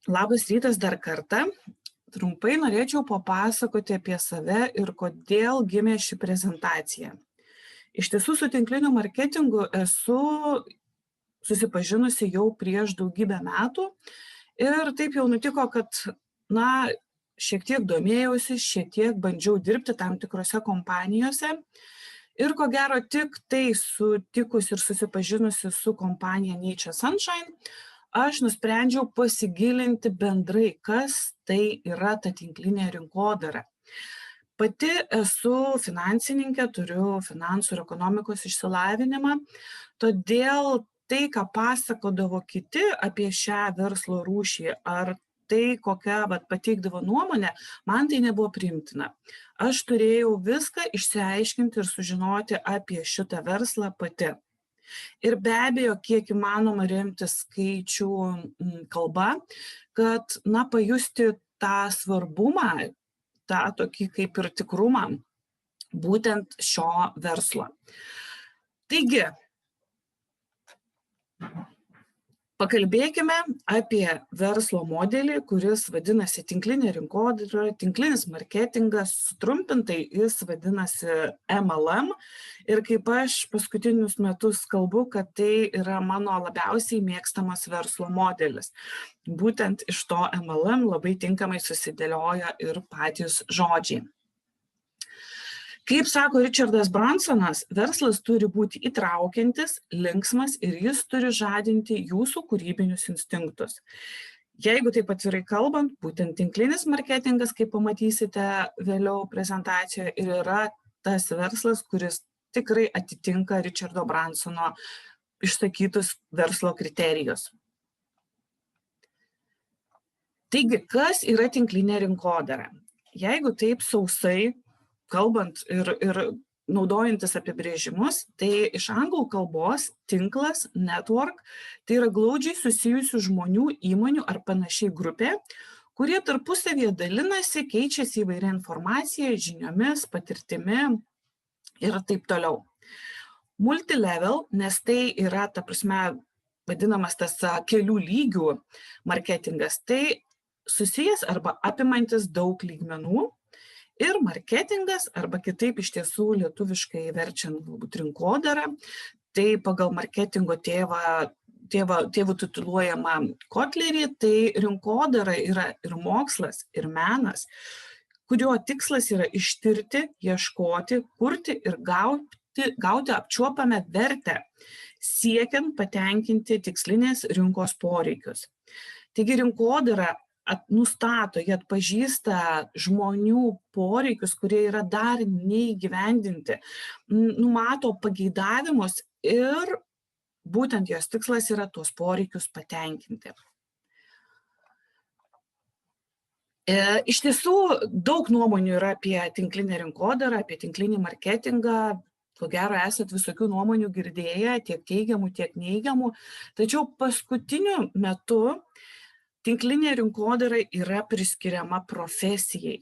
Labas rytas dar kartą. Trumpai norėčiau papasakoti apie save ir kodėl gimė ši prezentacija. Iš tiesų, su tinkliniu marketingu esu susipažinusi jau prieš daugybę metų ir taip jau nutiko, kad, šiek tiek domėjausi, šiek tiek bandžiau dirbti tam tikrose kompanijose ir ko gero tik tai sutikus ir susipažinusi su kompanija Nature Sunshine, aš nusprendžiau pasigilinti bendrai, kas tai yra ta tinklinė rinkodara. Pati esu finansininkė, turiu finansų ir ekonomikos išsilavinimą, todėl tai, ką pasakodavo kiti apie šią verslo rūšį, ar tai, kokią pateikdavo nuomonę, man tai nebuvo priimtina. Aš turėjau viską išsiaiškinti ir sužinoti apie šitą verslą pati. Ir be abejo, kiek įmanoma remtis skaičių kalba, kad, pajusti tą svarbumą, tą tokį kaip ir tikrumą būtent šio verslo. Taigi, pakalbėkime apie verslo modelį, kuris vadinasi tinklinė rinkodara, tinklinis marketingas, sutrumpintai jis vadinasi MLM. Ir kaip aš paskutinius metus kalbu, kad tai yra mano labiausiai mėgstamas verslo modelis. Būtent iš to MLM labai tinkamai susidėlioja ir patys žodžiai. Kaip sako Richardas Bransonas, verslas turi būti įtraukiantis, linksmas ir jis turi žadinti jūsų kūrybinius instinktus. Jeigu taip atvirai kalbant, būtent tinklinis marketingas, kaip pamatysite vėliau prezentacijoje, ir yra tas verslas, kuris tikrai atitinka Richardo Bransono išsakytus verslo kriterijus. Taigi, kas yra tinklinė rinkodara? Jeigu taip sausai kalbant ir naudojantis apibrėžimus, tai iš anglų kalbos tinklas, network, tai yra glaudžiai susijusių žmonių, įmonių ar panašiai grupė, kurie tarpusavyje dalinasi, keičiasi įvairia informacija, žiniomis, patirtimi ir taip toliau. Multilevel, nes tai yra, vadinamas tas kelių lygių marketingas, tai susijęs arba apimantis daug lygmenų. Ir marketingas, arba kitaip iš tiesų lietuviškai verčiant galbūt rinkodara, tai pagal marketingo tėvų tituluojamą Kotlerį, tai rinkodara yra ir mokslas, ir menas, kurio tikslas yra ištirti, ieškoti, kurti ir gauti apčiuopamą vertę, siekiant patenkinti tikslinės rinkos poreikius. Taigi rinkodara nustato, jie atpažįsta žmonių poreikius, kurie yra dar neįgyvendinti, numato pageidavimus ir būtent jos tikslas yra tuos poreikius patenkinti. Iš tiesų, daug nuomonių yra apie tinklinę rinkodarą, apie tinklinį marketingą. Ko gero esat visokių nuomonių girdėję, tiek teigiamų, tiek neigiamų. Tačiau paskutiniu metu tinklinė rinkodara yra priskiriama profesijai.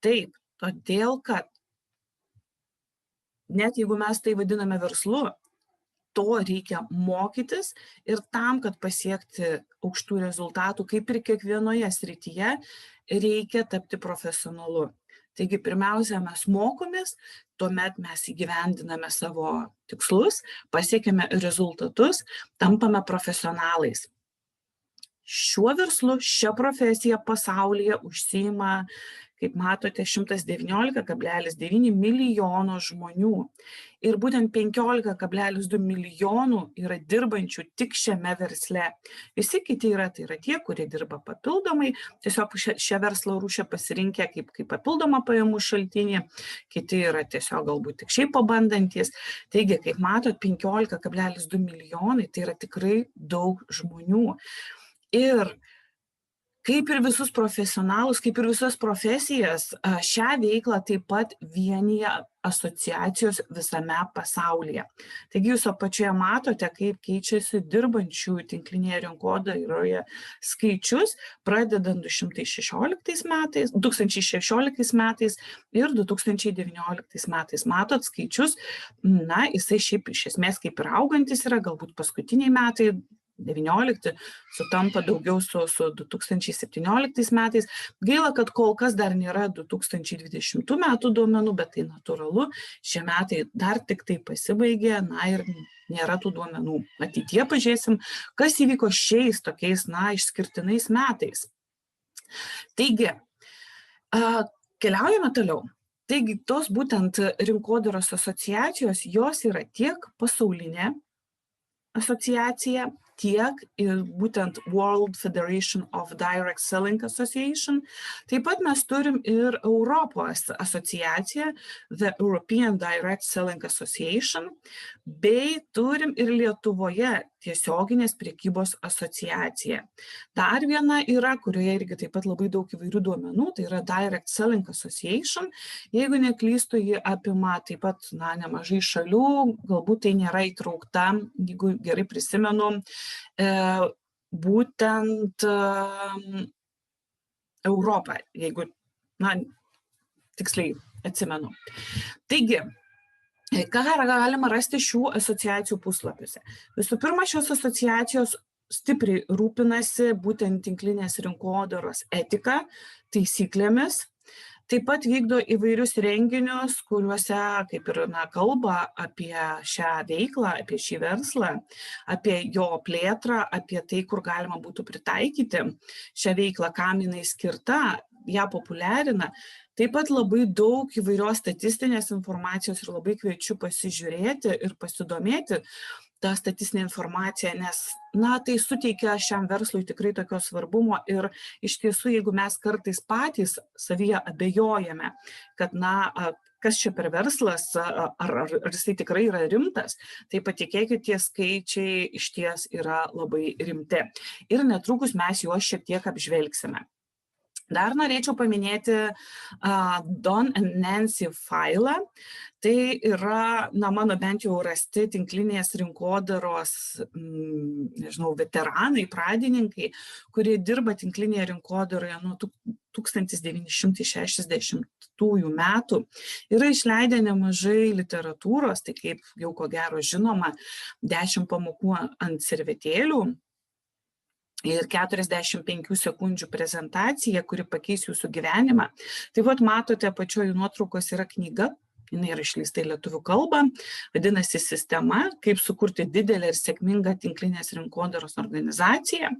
Taip, todėl kad net jeigu mes tai vadiname verslu, to reikia mokytis ir tam, kad pasiekti aukštų rezultatų, kaip ir kiekvienoje srityje, reikia tapti profesionalu. Taigi, pirmiausia, mes mokomės, tuomet mes įgyvendiname savo tikslus, pasiekėme rezultatus, tampame profesionalais. Šiuo verslu, šią profesiją pasaulyje užsiima, kaip matote, 119,9 milijono žmonių. Ir būtent 15,2 milijonų yra dirbančių tik šiame versle. Visi kiti tai yra tie, kurie dirba papildomai, tiesiog šią verslo rūšį pasirinkę kaip papildomą pajamų šaltinį, kiti yra tiesiog galbūt tik šiaip pabandantis. Taigi, kaip matot, 15,2 milijonai tai yra tikrai daug žmonių. Ir kaip ir visus profesionalus, kaip ir visas profesijas, šią veiklą taip pat vienija asociacijos visame pasaulyje. Taigi jūs apačioje matote, kaip keičiasi dirbančių tinklinėje rinkodaroje skaičius, pradedant 2016 metais ir 2019 metais. Matot skaičius, jisai šiaip iš esmės kaip ir augantis yra, galbūt paskutiniai metai 2019 sutampa daugiau su 2017 metais. Gaila, kad kol kas dar nėra 2020 metų duomenų, bet tai natūralu. Šie metai dar tik tai pasibaigė, ir nėra tų duomenų. Ateityje pažiūrėsim, kas įvyko šiais tokiais, išskirtinais metais. Taigi, keliaujame toliau. Taigi, tos būtent rinkodaros asociacijos, jos yra tiek pasaulinė asociacija, tiek ir būtent World Federation of Direct Selling Association. Taip pat mes turim ir Europos asociaciją, The European Direct Selling Association, bei turim ir Lietuvoje tiesioginės prekybos asociacija. Dar viena yra, kurioje irgi taip pat labai daug įvairių duomenų, tai yra Direct Selling Association. Jeigu neklystu, ji apima taip pat nemažai šalių, galbūt tai nėra įtraukta, jeigu gerai prisimenu, būtent Europą, jeigu tiksliai atsimenu. Taigi, ką galima rasti šių asociacijų puslapiuose? Visų pirma, šios asociacijos stipriai rūpinasi būtent tinklinės rinkodaros etika, taisyklėmis. Taip pat vykdo įvairius renginius, kuriuose kaip ir kalba apie šią veiklą, apie šį verslą, apie jo plėtrą, apie tai, kur galima būtų pritaikyti šią veiklą, kam jinai skirta, ją populiarina. Taip pat labai daug įvairios statistinės informacijos ir labai kviečiu pasižiūrėti ir pasidomėti tą statistinę informaciją, nes tai suteikia šiam verslui tikrai tokio svarbumo ir iš tiesų, jeigu mes kartais patys savyje abejojame, kad kas čia per verslas, ar jisai tikrai yra rimtas, tai patikėkit, tie skaičiai iš ties yra labai rimti. Ir netrukus mes juos šiek tiek apžvelgsime. Dar norėčiau paminėti Don and Nancy failą. Tai yra, mano bent jau rasti tinklinės rinkodaros, veteranai, pradininkai, kurie dirba tinklinėje rinkodaroje nuo 1960 metų. Yra išleidę nemažai literatūros, tai kaip jau ko gero žinoma, 10 pamokų ant servetėlių. Ir 45 sekundžių prezentacija, kuri pakeis jūsų gyvenimą. Taip pat matote, apačioje nuotraukos yra knyga, jinai yra išleista į lietuvių kalbą, vadinasi Sistema, kaip sukurti didelę ir sėkmingą tinklinės rinkodaros organizaciją.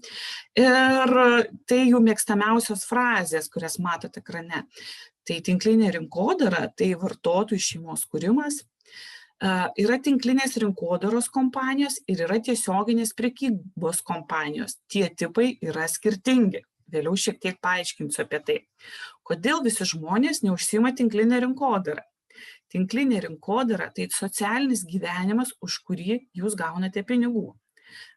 Ir tai jų mėgstamiausios frazės, kurias matote ekrane. Tai tinklinė rinkodara, tai vartotojų šeimos kūrimas. Yra tinklinės rinkodaros kompanijos ir yra tiesioginės prekybos kompanijos. Tie tipai yra skirtingi. Vėliau šiek tiek paaiškinsiu apie tai. Kodėl visi žmonės neužsiima tinklinę rinkodarą? Tinklinė rinkodara tai socialinis gyvenimas, už kurį jūs gaunate pinigų.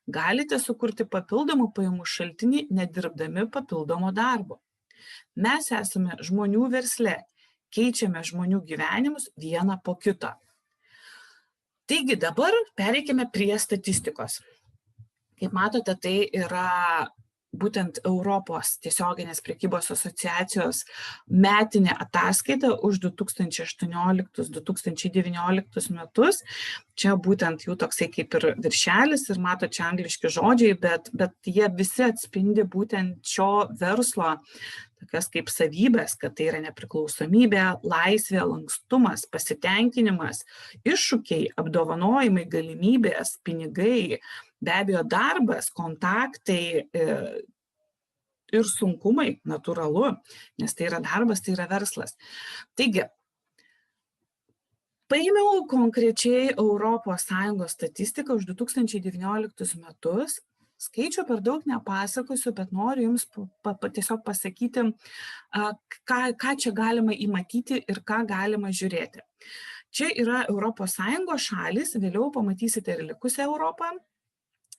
Galite sukurti papildomų pajamų šaltinį, nedirbdami papildomo darbo. Mes esame žmonių versle, keičiame žmonių gyvenimus vieną po kito. Taigi dabar pereikime prie statistikos. Kaip matote, tai yra būtent Europos tiesioginės prekybos asociacijos metinė ataskaita už 2018-2019 metus. Čia būtent jų toksai kaip ir viršelis ir mato čia angliški žodžiai, bet jie visi atspindi būtent šio verslo tokias kaip savybės, kad tai yra nepriklausomybė, laisvė, lankstumas, pasitenkinimas, iššūkiai, apdovanojimai, galimybės, pinigai, be abejo darbas, kontaktai ir sunkumai, natūralu, nes tai yra darbas, tai yra verslas. Taigi, paėmiau konkrečiai ES statistiką už 2019 metus. Skaičių per daug nepasakosiu, bet noriu jums tiesiog pasakyti, ką čia galima įmatyti ir ką galima žiūrėti. Čia yra ES šalis, vėliau pamatysite ir likusią Europą.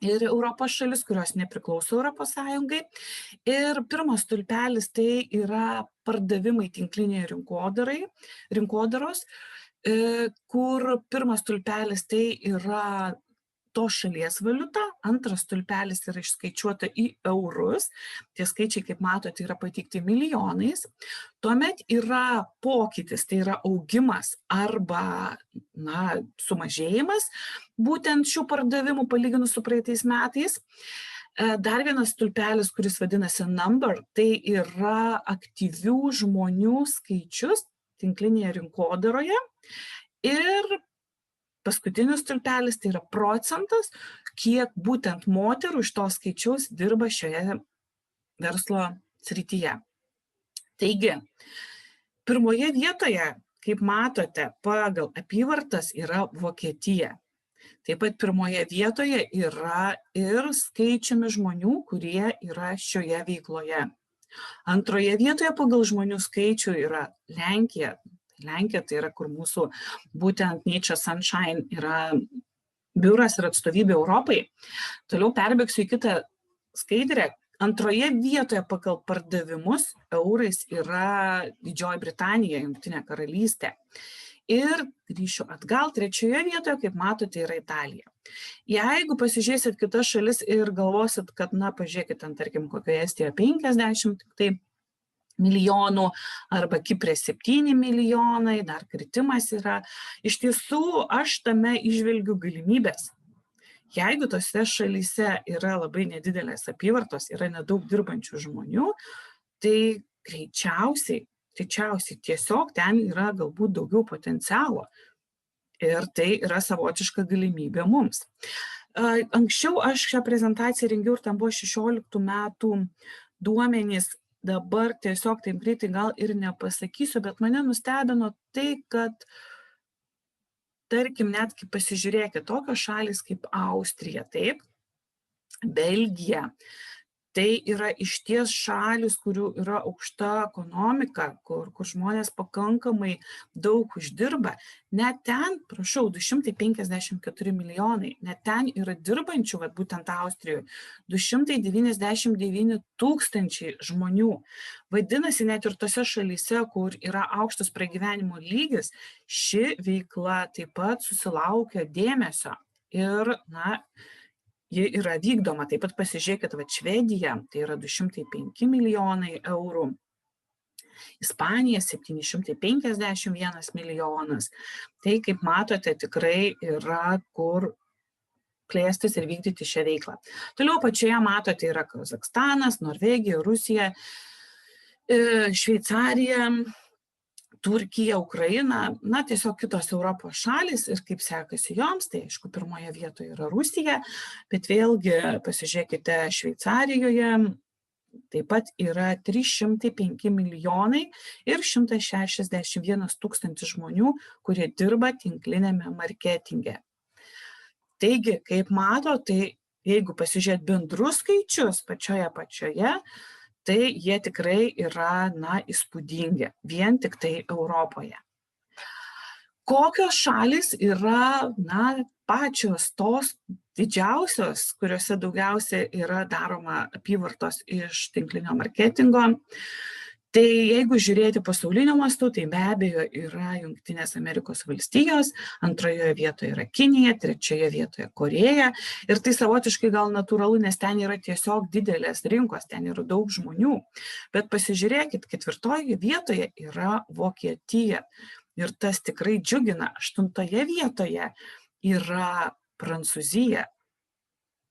Ir Europos šalis, kurios nepriklauso ES. Ir pirmas stulpelis tai yra pardavimai tinklinėje rinkodaros, kur pirmas stulpelis tai yra tos šalies valiuta, antras stulpelis yra išskaičiuota į eurus, tie skaičiai, kaip matote, yra pateikti milijonais, tuomet yra pokytis, tai yra augimas arba sumažėjimas būtent šių pardavimų palyginus su praeitais metais. Dar vienas stulpelis, kuris vadinasi number, tai yra aktyvių žmonių skaičius tinklinėje rinkodaroje. Ir paskutinis stulpelis tai yra procentas, kiek būtent moterų iš to skaičiaus dirba šioje verslo srityje. Taigi, pirmoje vietoje, kaip matote, pagal apyvartas yra Vokietija. Taip pat pirmoje vietoje yra ir skaičiumi žmonių, kurie yra šioje veikloje. Antroje vietoje pagal žmonių skaičių yra Lenkija. Lenkija tai yra, kur mūsų būtent Nature Sunshine yra biuras ir atstovybė Europai. Toliau perbėgsiu į kitą skaidrę. Antroje vietoje pagal pardavimus eurais yra Didžioji Britanija, Jungtinė karalystė. Ir grįšiu atgal, trečioje vietoje, kaip matote, yra Italija. Jeigu pasižiūrėsit kitas šalis ir galvosit, kad, pažiūrėkit, tarkim, kokioje Estijoje 50 milijonų, arba Kiprė 7 milijonai, dar kritimas yra. Iš tiesų, aš tame įžvelgiu galimybės. Jeigu tose šalyse yra labai nedidelės apyvartos, yra nedaug dirbančių žmonių, tai greičiausiai tiesiog ten yra galbūt daugiau potencialo. Ir tai yra savotiška galimybė mums. Anksčiau aš šią prezentaciją rengiau ir tam buvo 16 metų duomenys. Dabar tiesiog taip greitai gal ir nepasakysiu, bet mane nustebino tai, kad tarkim, netgi pasižiūrėkit, tokios šalys kaip Austrija, taip, Belgija. Tai yra išties šalis, kurių yra aukšta ekonomika, kur žmonės pakankamai daug uždirba. Net ten, 254 milijonai, net ten yra dirbančių, būtent Austrijoje, 299 tūkstančiai žmonių. Vadinasi, net ir tose šalyse, kur yra aukštas pragyvenimo lygis, ši veikla taip pat susilaukia dėmesio. Ir, ji yra vykdoma. Taip pat pasižiūrėkit, Švedija, tai yra 205 milijonai eurų, Ispanija 751 milijonas. Tai, kaip matote, tikrai yra kur plėstis ir vykdyti šią veiklą. Toliau pačioje matote yra Kazachstanas, Norvegija, Rusija, Šveicarija, Turkija, Ukraina, tiesiog kitos Europos šalis ir kaip sekasi joms, tai aišku, pirmoje vietoje yra Rusija, bet vėlgi pasižiūrėkite Šveicarijoje, taip pat yra 305 milijonai ir 161 tūkstantis žmonių, kurie dirba tinklinėme marketinge. Taigi, kaip mato, tai jeigu pasižiūrėt bendrus skaičius pačioje, tai jie tikrai yra, įspūdingi, vien tik tai Europoje. Kokios šalis yra, pačios tos didžiausios, kuriuose daugiausia yra daroma apyvartos iš tinklinio marketingo? Tai jeigu žiūrėti pasauliniu mastu, tai be abejo yra Jungtinės Amerikos valstijos, antroje vietoje yra Kinija, trečioje vietoje Koreja. Ir tai savotiškai gal natūralu, nes ten yra tiesiog didelės rinkos, ten yra daug žmonių. Bet pasižiūrėkit, ketvirtoje vietoje yra Vokietija. Ir tas tikrai džiugina. 8 vietoje yra Prancūzija.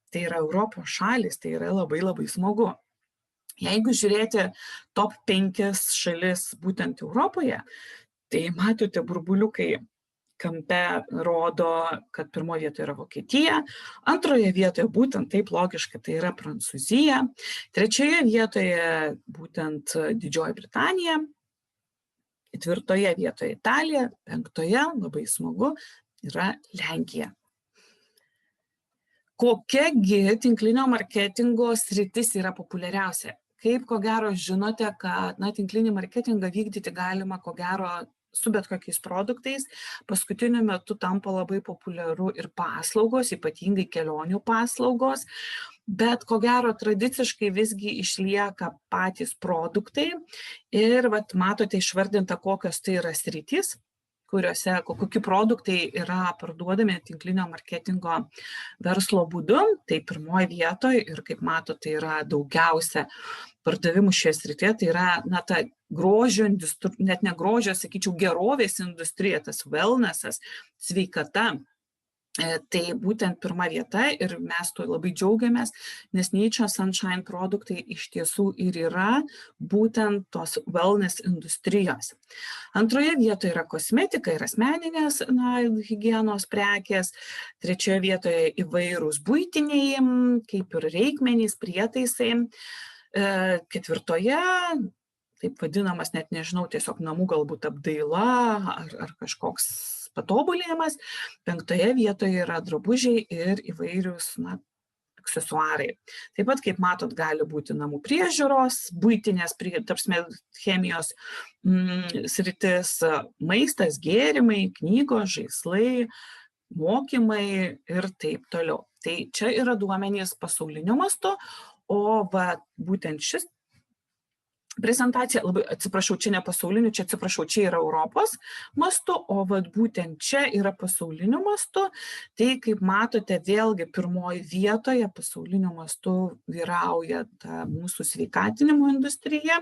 Tai yra Europos šalis, tai yra labai labai smagu. Jeigu žiūrėti top 5 šalis būtent Europoje, tai matote burbuliukai kampe rodo, kad pirmoje vietoje yra Vokietija, antroje vietoje būtent taip logiškai tai yra Prancūzija, trečioje vietoje būtent Didžioji Britanija, ketvirtoje vietoje Italija, penktoje, labai smagu, yra Lenkija. Kokiagi tinklinio marketingo sritis yra populiariausia? Kaip, ko gero, žinote, kad tinklinį marketingą vykdyti galima, ko gero, su bet kokiais produktais. Paskutiniu metu tampa labai populiaru ir paslaugos, ypatingai kelionių paslaugos, bet ko gero tradiciškai visgi išlieka patys produktai. Ir matote išvardinta, kokios tai yra sritys, kokie produktai yra parduodami tinklinio marketingo verslo būdu, tai pirmoje vietoje ir kaip matote, tai yra daugiausia pardavimų šioje srityje, tai yra ta grožio, net ne grožio, sakyčiau, gerovės industrija, tas wellnessas, sveikata. Tai būtent pirma vieta ir mes to labai džiaugiamės, nes Nature Sunshine produktai iš tiesų ir yra būtent tos wellness industrijos. Antroje vietoje yra kosmetika ir asmeninės higienos prekės. Trečioje vietoje įvairūs buitiniai, kaip ir reikmenys, prietaisai. Ketvirtoje, taip vadinamas, net nežinau, tiesiog namų galbūt apdaila ar kažkoks patobulėjimas. Penktoje vietoje yra drabužiai ir įvairius aksesuarai. Taip pat, kaip matot, gali būti namų priežiūros, buitinės, chemijos sritis, maistas, gėrimai, knygos, žaislai, mokymai ir taip toliau. Tai čia yra duomenys pasauliniu mastu, o būtent šis prezentacija, labai atsiprašau, čia ne pasauliniu, čia yra Europos mastu, o būtent čia yra pasauliniu mastu. Tai, kaip matote, vėlgi pirmoji vietoje pasauliniu mastu vyrauja ta mūsų sveikatinimo industrija.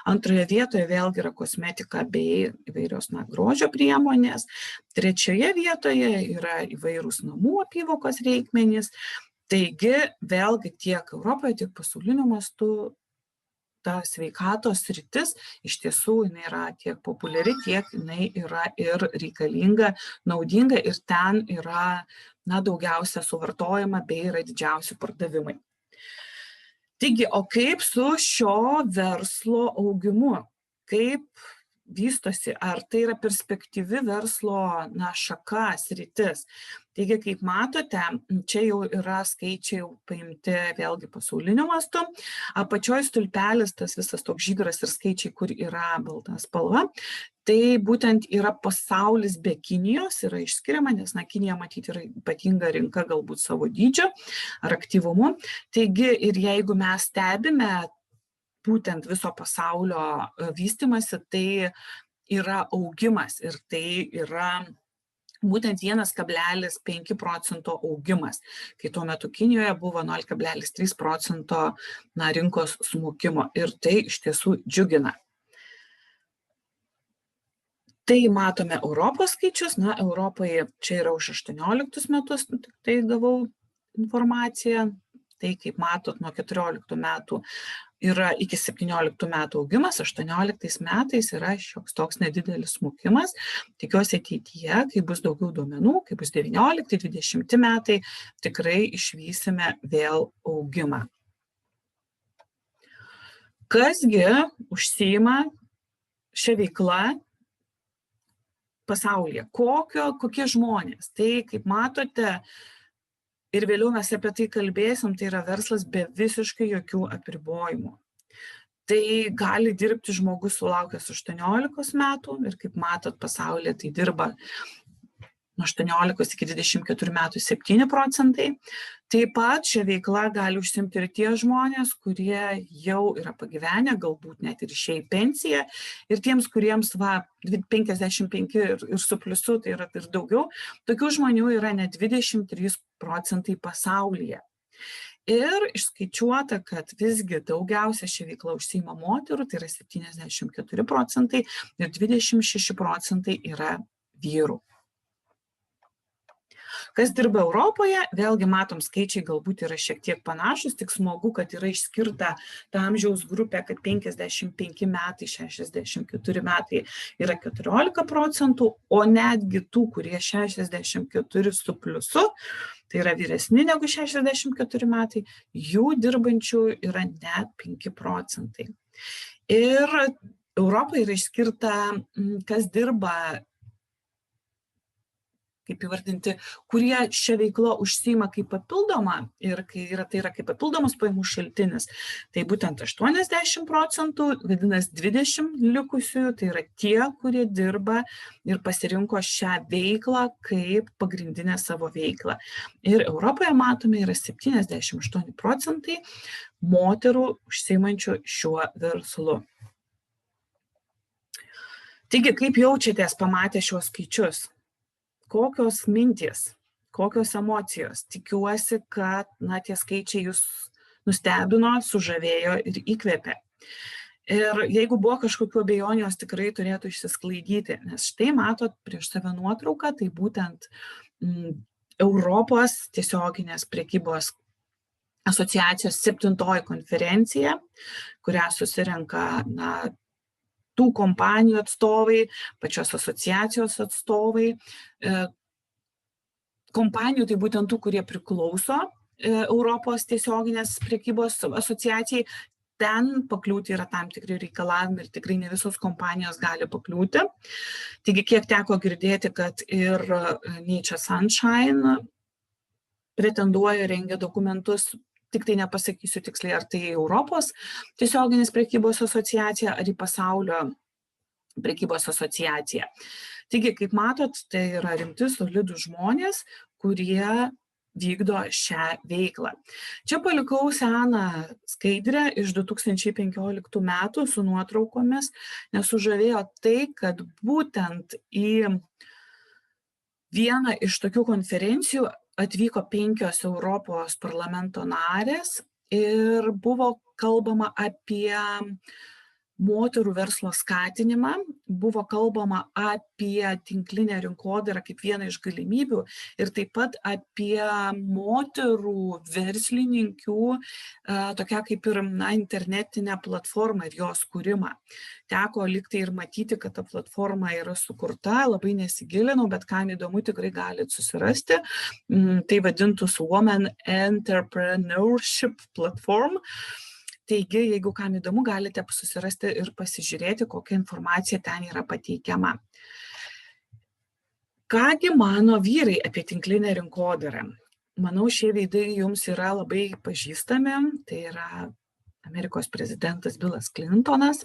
Antroje vietoje vėlgi yra kosmetika bei įvairios grožio priemonės. Trečioje vietoje yra įvairūs namų apyvokos reikmenys. Taigi, vėlgi tiek Europoje, tiek pasauliniu mastu ta sveikatos sritis iš tiesų jinai yra tiek populiari, tiek jinai yra ir reikalinga, naudinga ir ten yra daugiausia suvartojama bei yra didžiausi pardavimai. Taigi, o kaip su šio verslo augimu? Kaip vystosi? Ar tai yra perspektyvi verslo šaka, sritis? Taigi, kaip matote, čia jau yra skaičiai paimti vėlgi pasauliniu mastu. Apačioj stulpelis, tas visas toks žydras ir skaičiai, kur yra balta spalva. Tai būtent yra pasaulis be Kinijos, yra išskiriama, nes Kinija matyti yra ypatinga rinka galbūt savo dydžio ar aktyvumu. Taigi, ir jeigu mes stebime būtent viso pasaulio vystymasi, tai yra augimas ir tai yra būtent 1,5 procento augimas, kai tuo metu Kinijoje buvo 0,3 procento rinkos smukimo ir tai iš tiesų džiugina. Tai matome Europos skaičius, Europoje čia yra už 18 metus, tai gavau informaciją, tai kaip matot nuo 14 metų yra iki 17 metų augimas, 18 metais yra šioks toks nedidelis smukimas. Tikiuosi ateityje, kai bus daugiau duomenų, kai bus 19-20 metai, tikrai išvysime vėl augimą. Kasgi užsiima šią veiklą pasaulyje? Kokie žmonės? Tai, kaip matote, ir vėliau mes apie tai kalbėsim, tai yra verslas be visiškai jokių apribojimų. Tai gali dirbti žmogus sulaukęs 18 metų ir kaip matot pasaulyje tai dirba nuo 18 iki 24 metų 7 procentai. Taip pat šią veiklą gali užsiimti ir tie žmonės, kurie jau yra pagyvenę, galbūt net ir išėję į pensiją. Ir tiems, kuriems 55 ir su pliusu, tai yra ir daugiau, tokių žmonių yra net 23 procentai pasaulyje. Ir išskaičiuota, kad visgi daugiausia šią veiklą užsiima moterų, tai yra 74 procentai ir 26 procentai yra vyrų. Kas dirba Europoje, vėlgi matom skaičiai galbūt yra šiek tiek panašus, tik smagu, kad yra išskirta ta amžiaus grupė, kad 55 metai, 64 metai yra 14 procentų, o netgi tų, kurie 64 su pliusu, tai yra vyresni negu 64 metai, jų dirbančių yra net 5 procentai. Ir Europoje yra išskirta, kas dirba, kaip įvardinti, kurie šią veiklą užsiima kaip papildoma ir tai yra kaip papildomas pajamų šaltinis. Tai būtent 80 procentų, vadinasi 20 likusiųjų, tai yra tie, kurie dirba ir pasirinko šią veiklą kaip pagrindinę savo veiklą. Ir Europoje matome yra 78 procentai moterų užsiimančių šiuo verslu. Taigi, kaip jaučiatės pamatę šiuos skaičius? Kokios mintys, kokios emocijos? Tikiuosi, kad tie skaičiai jūs nustebino, sužavėjo ir įkvėpė. Ir jeigu buvo kažkokių abejonių, jos tikrai turėtų išsisklaidyti, nes štai matot prieš save nuotrauką, tai būtent Europos tiesioginės prekybos asociacijos 7-oji konferencija, kurią susirenka tų kompanijų atstovai, pačios asociacijos atstovai. Kompanijų tai būtent tų, kurie priklauso Europos tiesioginės prekybos asociacijai. Ten pakliūti yra tam tikri reikalavimai ir tikrai ne visos kompanijos gali pakliūti. Taigi, kiek teko girdėti, kad ir Nature Sunshine pretenduoja, rengia dokumentus, tik tai nepasakysiu tiksliai, ar tai Europos tiesioginės prekybos asociacija, ar į pasaulio prekybos asociaciją. Taigi, kaip matot, tai yra rimti, solidūs žmonės, kurie vykdo šią veiklą. Čia palikau seną skaidrę iš 2015 metų su nuotraukomis, nes sužavėjo tai, kad būtent į vieną iš tokių konferencijų atvyko 5 Europos parlamento narės ir buvo kalbama apie moterų verslo skatinimą, buvo kalbama apie tinklinę rinkodarą kaip vieną iš galimybių ir taip pat apie moterų verslininkių tokią kaip ir internetinę platformą ir jos kūrimą. Teko liktai ir matyti, kad ta platforma yra sukurta, labai nesigilinau, bet kam įdomu tikrai galit susirasti. Tai vadintus Women Entrepreneurship Platform. Taigi, jeigu kam įdomu, galite susirasti ir pasižiūrėti, kokia informacija ten yra pateikiama. Kągi mano vyrai apie tinklinę rinkodarą? Manau, šie veidai jums yra labai pažįstami. Tai yra Amerikos prezidentas Billas Clintonas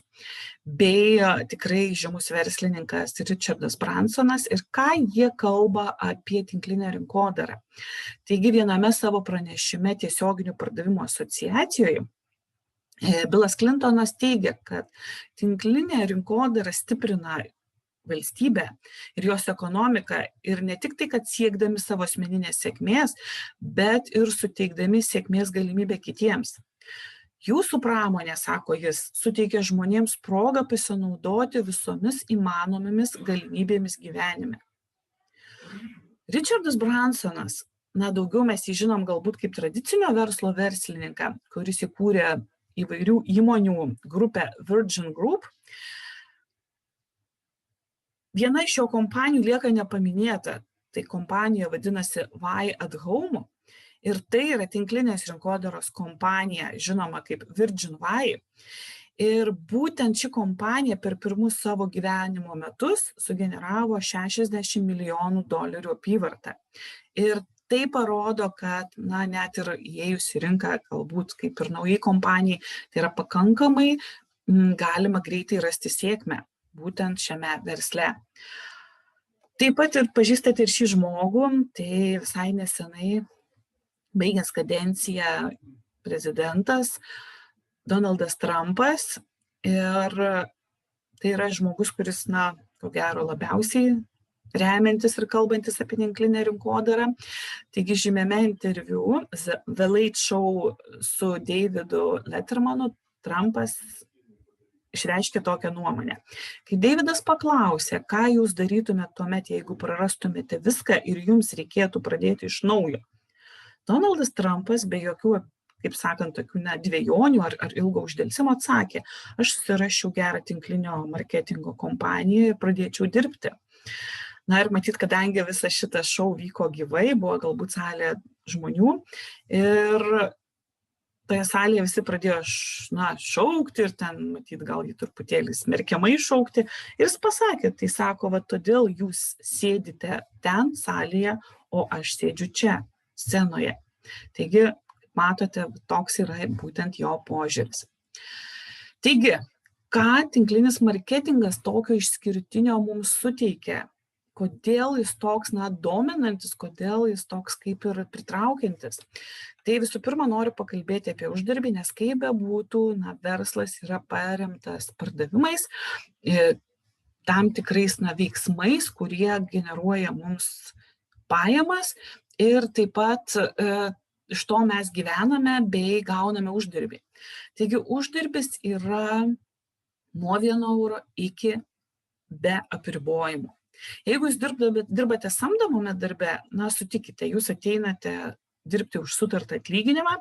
bei tikrai žymus verslininkas Richardas Bransonas ir ką jie kalba apie tinklinę rinkodarą. Taigi, viename savo pranešime tiesioginių pardavimų asociacijoje Billas Clintonas teigia, kad tinklinė rinkodara stiprina valstybę ir jos ekonomiką ir ne tik tai, kad siekdami savo asmeninės sėkmės, bet ir suteikdami sėkmės galimybę kitiems. Jūsų pramonė, sako jis, suteikia žmonėms progą pasinaudoti visomis įmanomomis galimybėmis gyvenime. Richardas Bransonas, daugiau mes jį žinom galbūt kaip tradicinio verslo verslininką, kuris įkūrė įvairių įmonių grupę Virgin Group. Viena iš jo kompanijų lieka nepaminėta. Tai kompanija vadinasi Why at Home ir tai yra tinklinės rinkodaros kompanija, žinoma kaip Virgin Why. Ir būtent ši kompanija per pirmus savo gyvenimo metus sugeneravo $60 milijonų apyvartą. Ir tai parodo, kad net ir įėjus į rinką, galbūt kaip ir naujai kompanijai, tai yra pakankamai galima greitai rasti sėkmę būtent šiame versle. Taip pat ir pažįstate ir šį žmogų, tai visai nesenai baigęs kadenciją prezidentas Donaldas Trumpas ir tai yra žmogus, kuris, ko gero, labiausiai remiantis ir kalbantis apie tinklinę rinkodarą. Taigi žymiame interviu The Late Show su Davidu Lettermanu Trumpas išreiškė tokią nuomonę. Kai Davidas paklausė, ką jūs darytumėte tuomet, jeigu prarastumėte viską ir jums reikėtų pradėti iš naujo, Donaldas Trumpas be jokių, kaip sakant, tokių dvejonių ar ilgo uždelsimo atsakė, aš susirasčiau gerą tinklinio marketingo kompaniją ir pradėčiau dirbti. Ir matyt, kadangi visas šitas šou vyko gyvai, buvo galbūt salė žmonių ir toje salėje visi pradėjo šaukti ir ten, matyt, gal jį truputėlį smerkiamai šaukti. Ir jis pasakė, tai sako, todėl jūs sėdite ten salėje, o aš sėdžiu čia, scenoje. Taigi, matote, toks yra būtent jo požiūris. Taigi, ką tinklinis marketingas tokio išskirtinio mums suteikia? Kodėl jis toks dominantis, kodėl jis toks kaip ir pritraukiantis? Tai visų pirma noriu pakalbėti apie uždarbį, nes kaip bebūtų, verslas yra paremtas pardavimais. tam tikrais veiksmais, kurie generuoja mums pajamas ir taip pat iš to mes gyvename bei gauname uždarbį. Taigi uždarbis yra nuo 1 euro iki be apribojimų. Jeigu jūs dirbate samdomame darbe, sutikite, jūs ateinate dirbti už sutartą atlyginimą,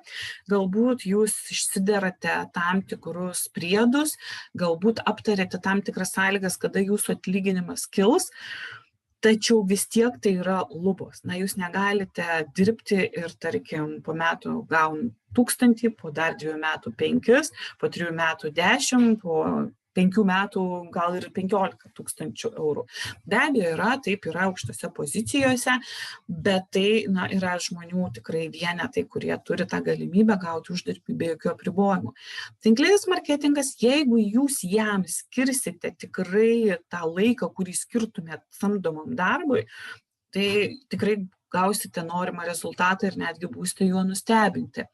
galbūt jūs išsiderate tam tikrus priedus, galbūt aptarėte tam tikras sąlygas, kada jūsų atlyginimas kils, tačiau vis tiek tai yra lubos. Jūs negalite dirbti ir, tarkim, po metų gaun 1000, po dar 2 metų 5, po 3 metų 10, po 5 metų gal ir 15 000 eurų. Be abejo, taip yra aukštose pozicijose, bet tai yra žmonių tikrai vienetai, kurie turi tą galimybę gauti uždarbį be jokių apribojimų. Tinklinis marketingas, jeigu jūs jam skirsite tikrai tą laiką, kurį skirtumėt samdomam darbui, tai tikrai gausite norimą rezultatą ir netgi būsite juo nustebinti.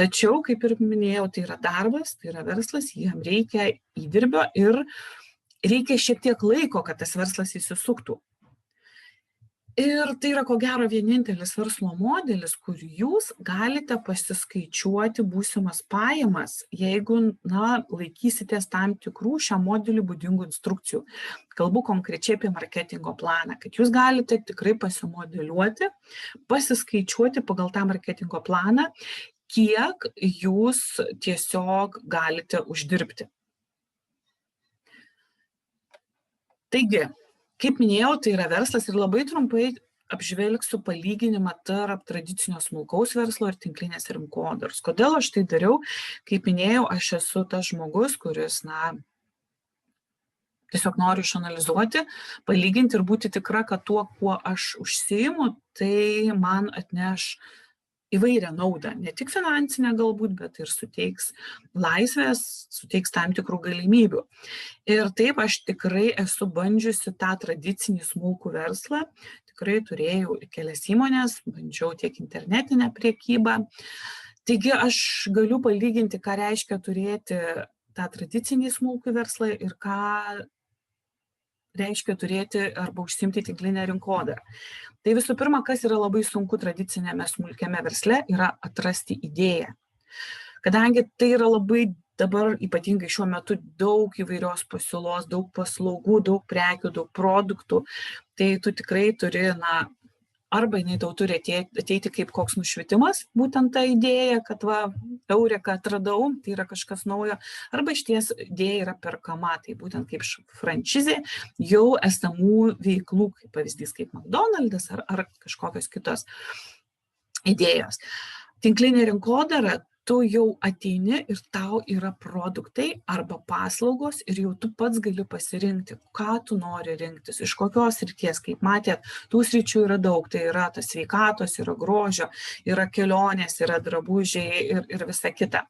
Tačiau, kaip ir minėjau, tai yra darbas, tai yra verslas, jam reikia įdirbio ir reikia šiek tiek laiko, kad tas verslas įsisuktų. Ir tai yra ko gero vienintelis verslo modelis, kur jūs galite pasiskaičiuoti būsimas pajamas, jeigu laikysitės tam tikrų šiam modeliui būdingų instrukcijų. Kalbu konkrečiai apie marketingo planą, kad jūs galite tikrai pasimodeliuoti, pasiskaičiuoti pagal tą marketingo planą, kiek jūs tiesiog galite uždirbti. Taigi, kaip minėjau, tai yra verslas ir labai trumpai apžvelgsiu palyginimą tarp tradicinio smulkaus verslo ir tinklinės rinkodaros. Kodėl aš tai dariau? Kaip minėjau, aš esu tas žmogus, kuris, tiesiog noriu išanalizuoti, palyginti ir būti tikra, kad tuo, kuo aš užsiimu, tai man atneš įvairią naudą, ne tik finansinę galbūt, bet ir suteiks laisvės, suteiks tam tikrų galimybių. Ir taip aš tikrai esu bandžiusi tą tradicinį smulkų verslą, tikrai turėjau kelias įmonės, bandžiau tiek internetinę prekybą. Taigi aš galiu palyginti, ką reiškia turėti tą tradicinį smulkų verslą ir ką reiškia turėti arba užsiimti tinklinę rinkodarą. Tai visų pirma, kas yra labai sunku tradicinėme smulkiame versle, yra atrasti idėją. Kadangi tai yra labai dabar, ypatingai šiuo metu, daug įvairios pasiūlos, daug paslaugų, daug prekių, daug produktų, tai tu tikrai turi, arba jinai tau turi ateiti kaip koks nušvitimas, būtent ta idėja, kad eureka atradau, tai yra kažkas naujo, arba išties idėja yra perkama, tai būtent kaip franšizė jau esamų veiklų, kaip pavyzdys kaip McDonald's ar kažkokios kitos idėjos. Tinklinė rinkodara, tu jau ateini ir tau yra produktai arba paslaugos ir jau tu pats gali pasirinkti, ką tu nori rinktis, iš kokios srities. Kaip matėt, tų sričių yra daug, tai yra tas sveikatos, yra grožio, yra kelionės, yra drabužiai ir visa kita.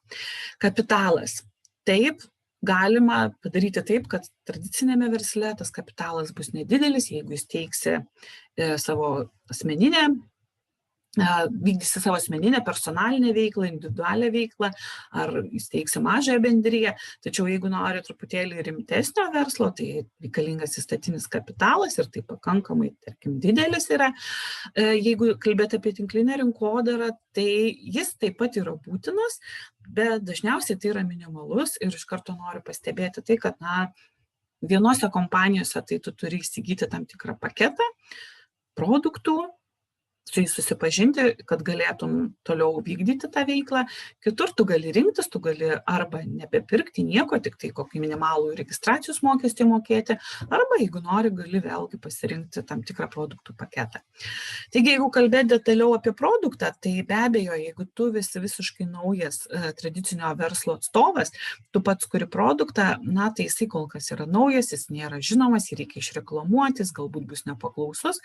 Kapitalas. Taip, galima padaryti taip, kad tradicinėme versle tas kapitalas bus nedidelis, jeigu jis teiksi savo asmeninę, vykdysi savo asmeninę, personalinę veiklą, individualią veiklą, ar įsteigsi mažąją bendriją. Tačiau jeigu nori truputėlį rimtesnio verslo, tai reikalingas įstatinis kapitalas ir tai pakankamai, tarkim, didelis yra. Jeigu kalbėti apie tinklinę rinkodarą, tai jis taip pat yra būtinas, bet dažniausiai tai yra minimalus ir iš karto noriu pastebėti tai, kad vienose kompanijose tai tu turi įsigyti tam tikrą paketą produktų, su jais susipažinti, kad galėtum toliau vykdyti tą veiklą. Kitur tu gali rinktis, tu gali arba nebepirkti nieko, tik tai kokį minimalų registracijos mokestį mokėti, arba jeigu nori, gali vėlgi pasirinkti tam tikrą produktų paketą. Taigi, jeigu kalbėti detaliau apie produktą, tai be abejo, jeigu tu visiškai naujas tradicinio verslo atstovas, tu pats kuri produktą, tai jisai kol kas yra naujas, jis nėra žinomas, jį reikia išreklamuotis, galbūt bus nepaklausus.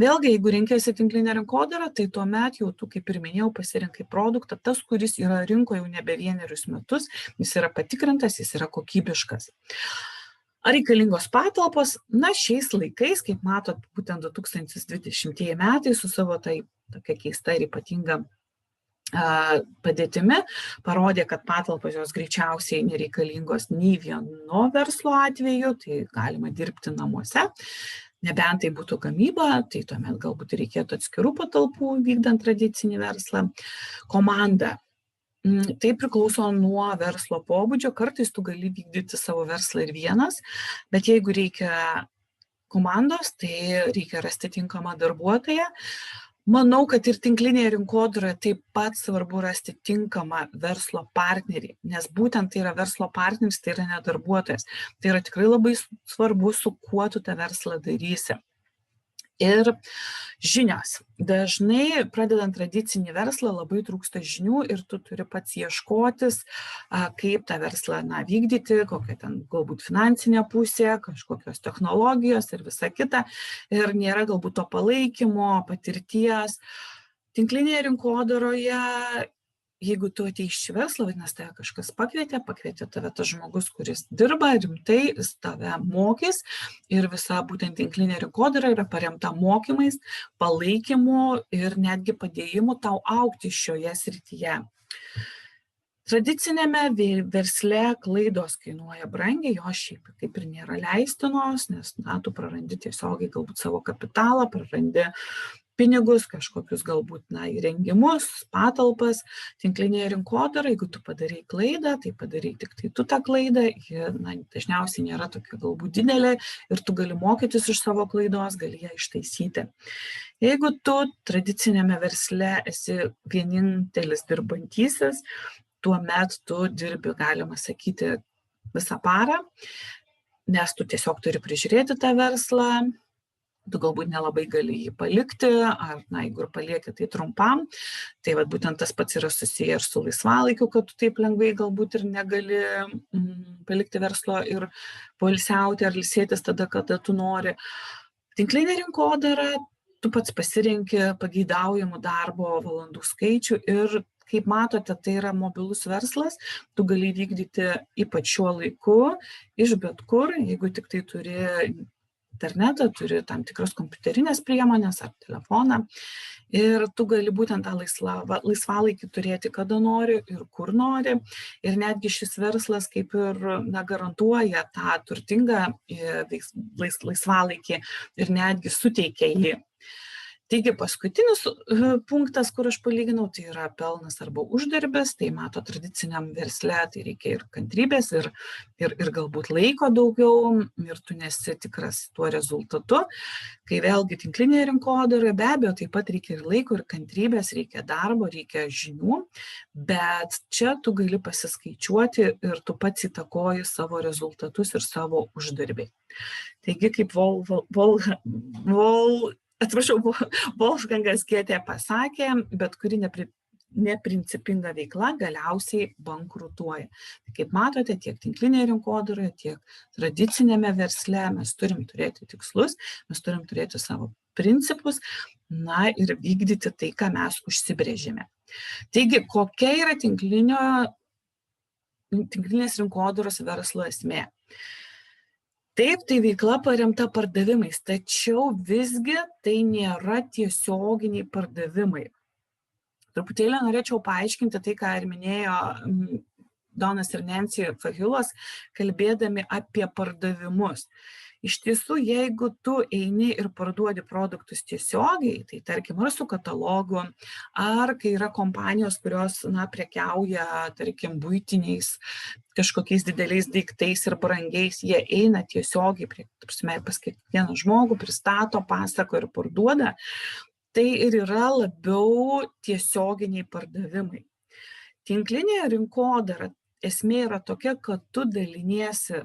Vėlgi, jeigu rinkėsi tinklinę rinkodarą, tai tuomet jau tu, kaip ir minėjau, pasirinkai produktą, tas, kuris yra rinkoje jau nebe 1 metus, jis yra patikrintas, jis yra kokybiškas. Ar reikalingos patalpos? Šiais laikais, kaip matot, būtent 2020 metai su savo tai tokia keista ir ypatinga padėtimi, parodė, kad patalpos jos greičiausiai nereikalingos nei vieno verslo atveju, tai galima dirbti namuose. Nebent tai būtų gamyba, tai tuomet galbūt reikėtų atskirų patalpų vykdant tradicinį verslą. Komanda. Tai priklauso nuo verslo pobūdžio, kartais tu gali vykdyti savo verslą ir vienas, bet jeigu reikia komandos, tai reikia rasti tinkamą darbuotoją. Manau, kad ir tinklinėje rinkodaroje taip pat svarbu rasti tinkamą verslo partnerį, nes būtent tai yra verslo partneris, tai yra ne darbuotojas. Tai yra tikrai labai svarbu, su kuo tu tą verslą darysi. Ir žinios. Dažnai pradedant tradicinį verslą labai trūksta žinių ir tu turi pats ieškotis, kaip tą verslą vykdyti, kokia ten galbūt finansinė pusė, kažkokios technologijos ir visa kita. Ir nėra galbūt to palaikymo, patirties. Tinklinėje rinkodaroje, jeigu tu atėjai iš verslo, vadinasi, tave kažkas pakvietė tave tas žmogus, kuris dirba rimtai, jis tave mokys ir visa būtent tinklinė rinkodara yra paremta mokymais, palaikymu ir netgi padėjimu tau augti šioje srityje. Tradicinėme versle klaidos kainuoja brangiai, jos šiaip kaip ir nėra leistinos, nes tu prarandi tiesiogiai galbūt savo kapitalą, prarandi pinigus, kažkokius galbūt įrengimus, patalpas. Tinklinėje rinkodaroje, jeigu tu padarai klaidą, tai padarai tik tai tu tą klaidą, ji dažniausiai nėra tokia galbūt didelė ir tu gali mokytis iš savo klaidos, gali ją ištaisyti. Jeigu tu tradicinėme versle esi vienintelis dirbantysis, tuomet tu dirbi, galima sakyti, visą parą, nes tu tiesiog turi prižiūrėti tą verslą, tu galbūt nelabai gali jį palikti, ar jeigu ir palieki, tai trumpam. Tai būtent tas pats yra susiję ir su laisvalaikiu, kad tu taip lengvai galbūt ir negali palikti verslo ir poilsiauti ar ilsėtis tada, kada tu nori. Tinklinė rinkodara, tu pats pasirenki pageidaujamų darbo valandų skaičių ir kaip matote, tai yra mobilus verslas, tu gali vykdyti ypač šiuo laiku iš bet kur, jeigu tik tai turi internetą, turi tam tikras kompiuterinės priemonės ar telefoną ir tu gali būtent tą laisvalaikį turėti kada nori ir kur nori ir netgi šis verslas kaip ir garantuoja tą turtingą laisvalaikį ir netgi suteikia jį. Taigi paskutinis punktas, kur aš palyginau, tai yra pelnas arba uždarbis, tai mato tradiciniam versle, tai reikia ir kantrybės, ir galbūt laiko daugiau, ir tu nesi tikras tuo rezultatu. Kai vėlgi tinklinėje rinkodaroje, be abejo, taip pat reikia ir laiko, ir kantrybės, reikia darbo, reikia žinių, bet čia tu gali pasiskaičiuoti ir tu pats įtakoji savo rezultatus ir savo uždarbį. Taigi, kaip Wolfgangas Getė pasakė, bet kuri neprincipinga veikla galiausiai bankrutuoja. Kaip matote, tiek tinklinėje rinkodaroje, tiek tradicinėme versle mes turim turėti tikslus, mes turim turėti savo principus, ir vykdyti tai, ką mes užsibrėžėme. Taigi, kokia yra tinklinės rinkodaros verslo esmė? Taip, tai veikla paremta pardavimais, tačiau visgi tai nėra tiesioginiai pardavimai. Truputėlį norėčiau paaiškinti tai, ką ir minėjo Donas ir Nancy Fahilos, kalbėdami apie pardavimus. Iš tiesų, jeigu tu eini ir parduodi produktus tiesiogiai, tai tarkim, ar su katalogu, ar kai yra kompanijos, kurios prekiauja, tarkim, buitiniais kažkokiais dideliais daiktais ir brangiais, jie eina tiesiogiai pas kiekvieną žmogų, pristato, pasako ir parduoda, tai ir yra labiau tiesioginiai pardavimai. Tinklinėje rinkodara esmė yra tokia, kad tu daliniesi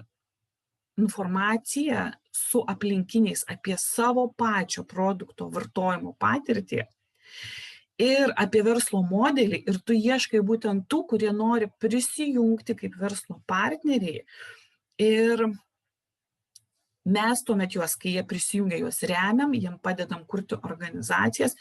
informaciją su aplinkiniais apie savo pačio produkto vartojimo patirtį ir apie verslo modelį ir tu ieškai būtent tų, kurie nori prisijungti kaip verslo partneriai ir mes tuomet juos, kai jie prisijungia, juos remiam, jiem padedam kurti organizacijas,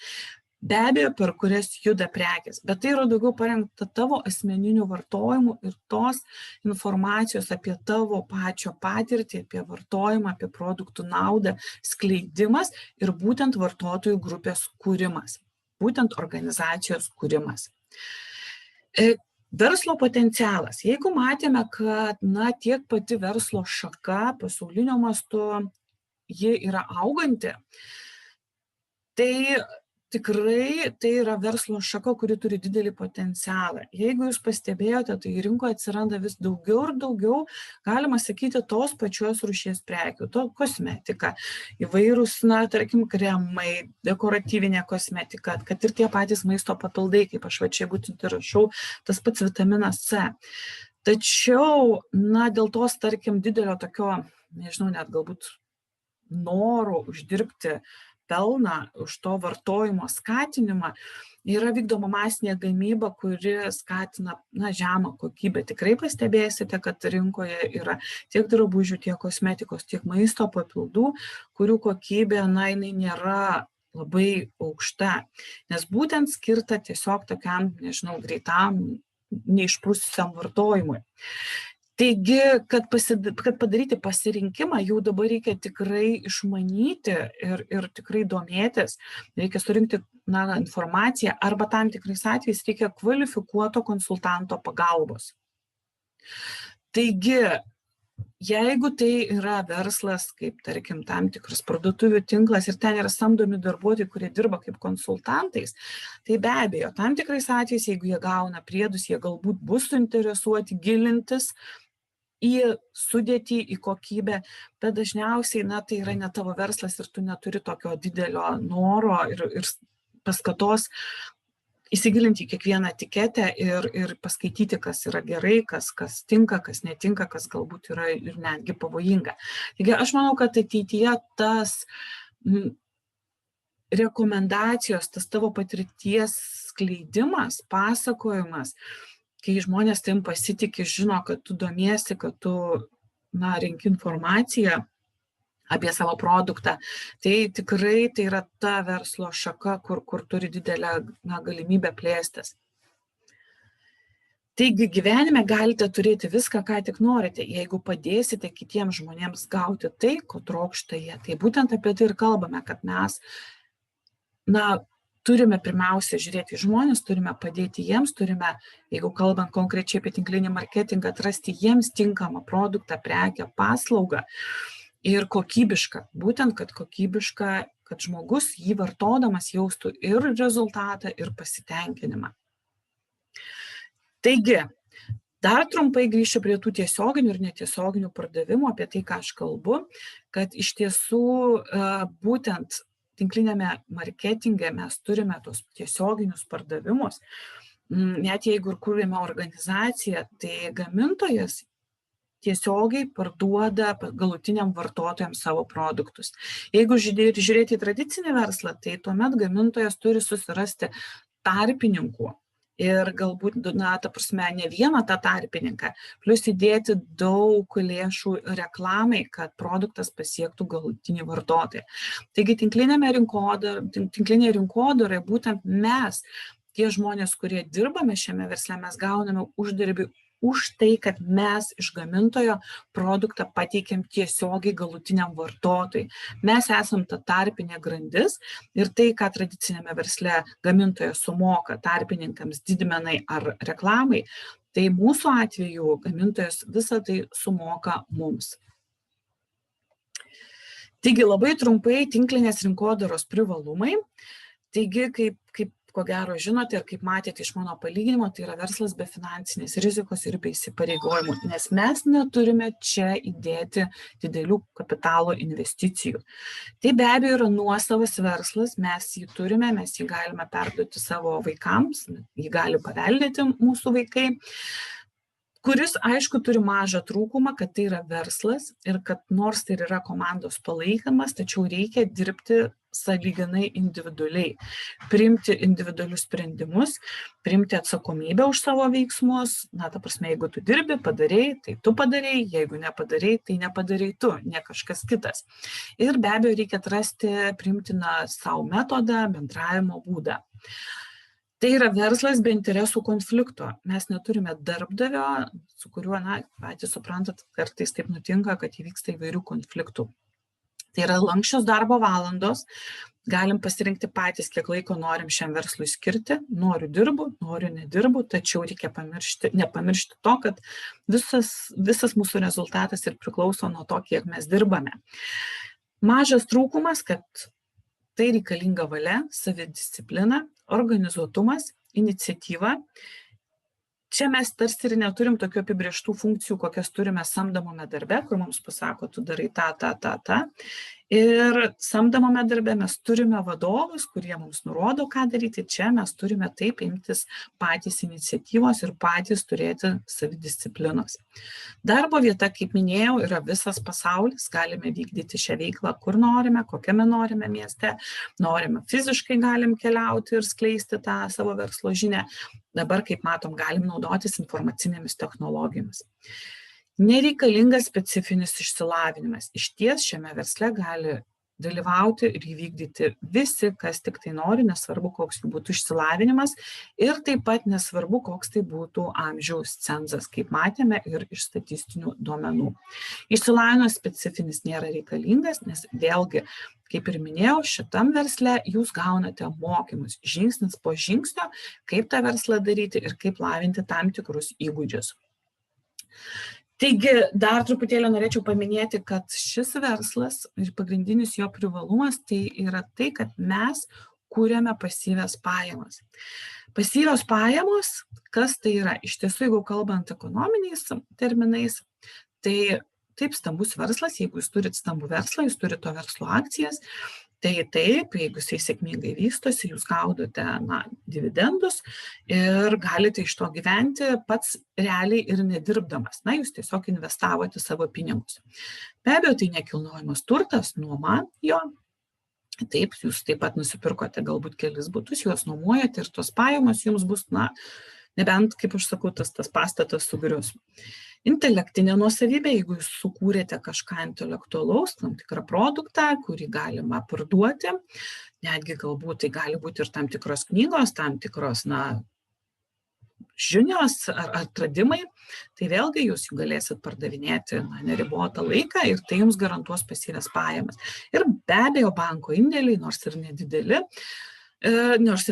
be abejo, per kurias juda prekės, bet tai yra daugiau paremta tavo asmeniniu vartojimu ir tos informacijos apie tavo pačio patirtį, apie vartojimą, apie produktų naudą, skleidimas ir būtent vartotojų grupės kūrimas, būtent organizacijos kūrimas. Verslo potencialas. Jeigu matėme, kad tiek pati verslo šaka pasaulinio mastu, ji yra auganti, tai tikrai tai yra verslo šaka, kuri turi didelį potencialą. Jeigu jūs pastebėjote, tai rinkoje atsiranda vis daugiau ir daugiau, galima sakyti, tos pačios rūšies prekių, kosmetika, įvairūs, tarkim, kremai, dekoratyvinė kosmetika, kad ir tie patys maisto papildai, kaip aš čia būtent rašau, tas pats vitaminas C. Tačiau, dėl tos, tarkim, didelio tokio, nežinau, net galbūt noro uždirbti pelną, už to vartojimo skatinimą, yra vykdoma masinė gamyba, kuri skatina žemą kokybę. Tikrai pastebėsite, kad rinkoje yra tiek drabužių, tiek kosmetikos, tiek maisto papildų, kurių kokybė, jinai nėra labai aukšta, nes būtent skirta tiesiog tokiam, nežinau, greitam, neišprususiam vartojimui. Taigi, kad padaryti pasirinkimą, jau dabar reikia tikrai išmanyti ir tikrai domėtis, reikia surinkti informaciją arba tam tikrais atvejais reikia kvalifikuoto konsultanto pagalbos. Taigi, jeigu tai yra verslas, kaip tarkim tam tikras parduotuvių tinklas ir ten yra samdomi darbuotojai, kurie dirba kaip konsultantais, tai be abejo, tam tikrais atvejais, jeigu jie gauna priedus, jie galbūt bus suinteresuoti gilintis į sudėtį, į kokybę, bet dažniausiai, tai yra ne tavo verslas ir tu neturi tokio didelio noro ir paskatos įsigilinti į kiekvieną etiketę ir paskaityti, kas yra gerai, kas tinka, kas netinka, kas galbūt yra ir netgi pavojinga. Taigi aš manau, kad ateityje tas rekomendacijos, tas tavo patirties skleidimas, pasakojimas, kai žmonės tavim pasitikė, žino, kad tu domiesi, kad tu renki informaciją apie savo produktą, tai tikrai tai yra ta verslo šaka, kur turi didelę galimybę plėstis. Taigi gyvenime galite turėti viską, ką tik norite, jeigu padėsite kitiems žmonėms gauti tai, ko trokšta jie. Tai būtent apie tai ir kalbame, kad mes turime pirmiausia žiūrėti į žmonės, turime padėti jiems, turime, jeigu kalbant konkrečiai apie tinklinį marketingą, atrasti jiems tinkamą produktą, prekę, paslaugą ir kokybišką. Būtent, kad kokybišką, kad žmogus jį vartodamas jaustų ir rezultatą, ir pasitenkinimą. Taigi, dar trumpai grįšiu prie tų tiesioginių ir netiesioginių pardavimų, apie tai, ką aš kalbu, kad iš tiesų būtent tinklinėme marketinge mes turime tos tiesioginius pardavimus. Net jeigu ir kūrėme organizaciją, tai gamintojas tiesiogiai parduoda galutiniam vartotojams savo produktus. Jeigu žiūrėti į tradicinį verslą, tai tuomet gamintojas turi susirasti tarpininkų. Ir galbūt, ta prasme, ne vieną tą tarpininką, plus įdėti daug lėšų reklamai, kad produktas pasiektų galutinį vartotoją. Taigi tinklinė rinkodaroje būtent mes, tie žmonės, kurie dirbame šiame versle, mes gauname uždarbį už tai, kad mes iš gamintojo produktą pateikėm tiesiogiai galutiniam vartotojui. Mes esam ta tarpinė grandis ir tai, ką tradicinėme versle gamintojas sumoka tarpininkams, didmenai ar reklamai, tai mūsų atveju gamintojas visą tai sumoka mums. Taigi labai trumpai tinklinės rinkodaros privalumai. Taigi, kaip ko gero žinote ir kaip matėte iš mano palyginimo, tai yra verslas be finansinės rizikos ir be įsipareigojimų, nes mes neturime čia įdėti didelių kapitalo investicijų. Tai be abejo yra nuosavas verslas, mes jį turime, mes jį galime perduoti savo vaikams, jį gali paveldėti mūsų vaikai, kuris, aišku, turi mažą trūkumą, kad tai yra verslas ir kad nors tai yra komandos palaikymas, tačiau reikia dirbti sąlyginai individualiai, priimti individualius sprendimus, priimti atsakomybę už savo veiksmus. Ta prasme, jeigu tu dirbi, padarei, tai tu padarei, jeigu nepadarei, tai nepadarei tu, ne kažkas kitas. Ir be abejo reikia atrasti priimtiną savo metodą, bendravimo būdą. Tai yra verslas be interesų konflikto. Mes neturime darbdavio, su kuriuo, patys suprantat, kartais taip nutinka, kad įvyksta įvairių konfliktų. Tai yra lanksčios darbo valandos, galim pasirinkti patys, kiek laiko norim šiam verslui skirti, noriu dirbu, noriu nedirbu, tačiau reikia nepamiršti to, kad visas mūsų rezultatas ir priklauso nuo to, kiek mes dirbame. Mažas trūkumas, kad tai reikalinga valia, savidisciplina, organizuotumas, iniciatyva. Čia mes tarsi ir neturim tokių apibrėžtų funkcijų, kokias turime samdomame darbe, kur mums pasako, tu darai tą. Ir samdomame darbe mes turime vadovus, kurie mums nurodo, ką daryti. Čia mes turime taip imtis patys iniciatyvos ir patys turėti savidisciplinos. Darbo vieta, kaip minėjau, yra visas pasaulis. Galime vykdyti šią veiklą, kur norime, kokiame norime mieste. Norime fiziškai galim keliauti ir skleisti tą savo verslo žinią. Dabar, kaip matom, galim naudotis informacinėmis technologijomis. Nereikalingas specifinis išsilavinimas. Išties šiame versle gali dalyvauti ir įvykdyti visi, kas tik tai nori, nesvarbu, koks jų būtų išsilavinimas ir taip pat nesvarbu, koks tai būtų amžiaus cenzas, kaip matėme ir iš statistinių duomenų. Išsilavinimas specifinis nėra reikalingas, nes vėlgi, kaip ir minėjau, šitam versle jūs gaunate mokymus žingsnis po žingsnio, kaip tą verslą daryti ir kaip lavinti tam tikrus įgūdžius. Taigi, dar truputėlį norėčiau paminėti, kad šis verslas ir pagrindinis jo privalumas tai yra tai, kad mes kūrėme pasyvias pajamas. Pasyvios pajamos, kas tai yra? Iš tiesų, jeigu kalbant ekonominiais terminais, tai taip, stambus verslas, jeigu jūs turit stambų verslą, jūs turit to verslo akcijas, tai taip, jeigu jisai sėkmingai vystosi, jūs gaudote dividendus ir galite iš to gyventi pats realiai ir nedirbdamas. Jūs tiesiog investavote savo pinigus. Be abejo, tai nekilnojamas turtas, nuoma jo. Taip, jūs taip pat nusipirkote galbūt kelis butus, juos nuomojate ir tos pajamos jums bus, nebent, kaip aš sakau, tas pastatas sugrius. Intelektinė nuosavybė, jeigu jūs sukūrėte kažką intelektualaus, tam tikrą produktą, kurį galima parduoti, netgi galbūt tai gali būti ir tam tikros knygos, tam tikros, žinios ar atradimai, tai vėlgi jūs jų galėsit pardavinėti neribotą laiką ir tai jums garantuos pasyvias pajamas. Ir be abejo, banko indėliai, nors ir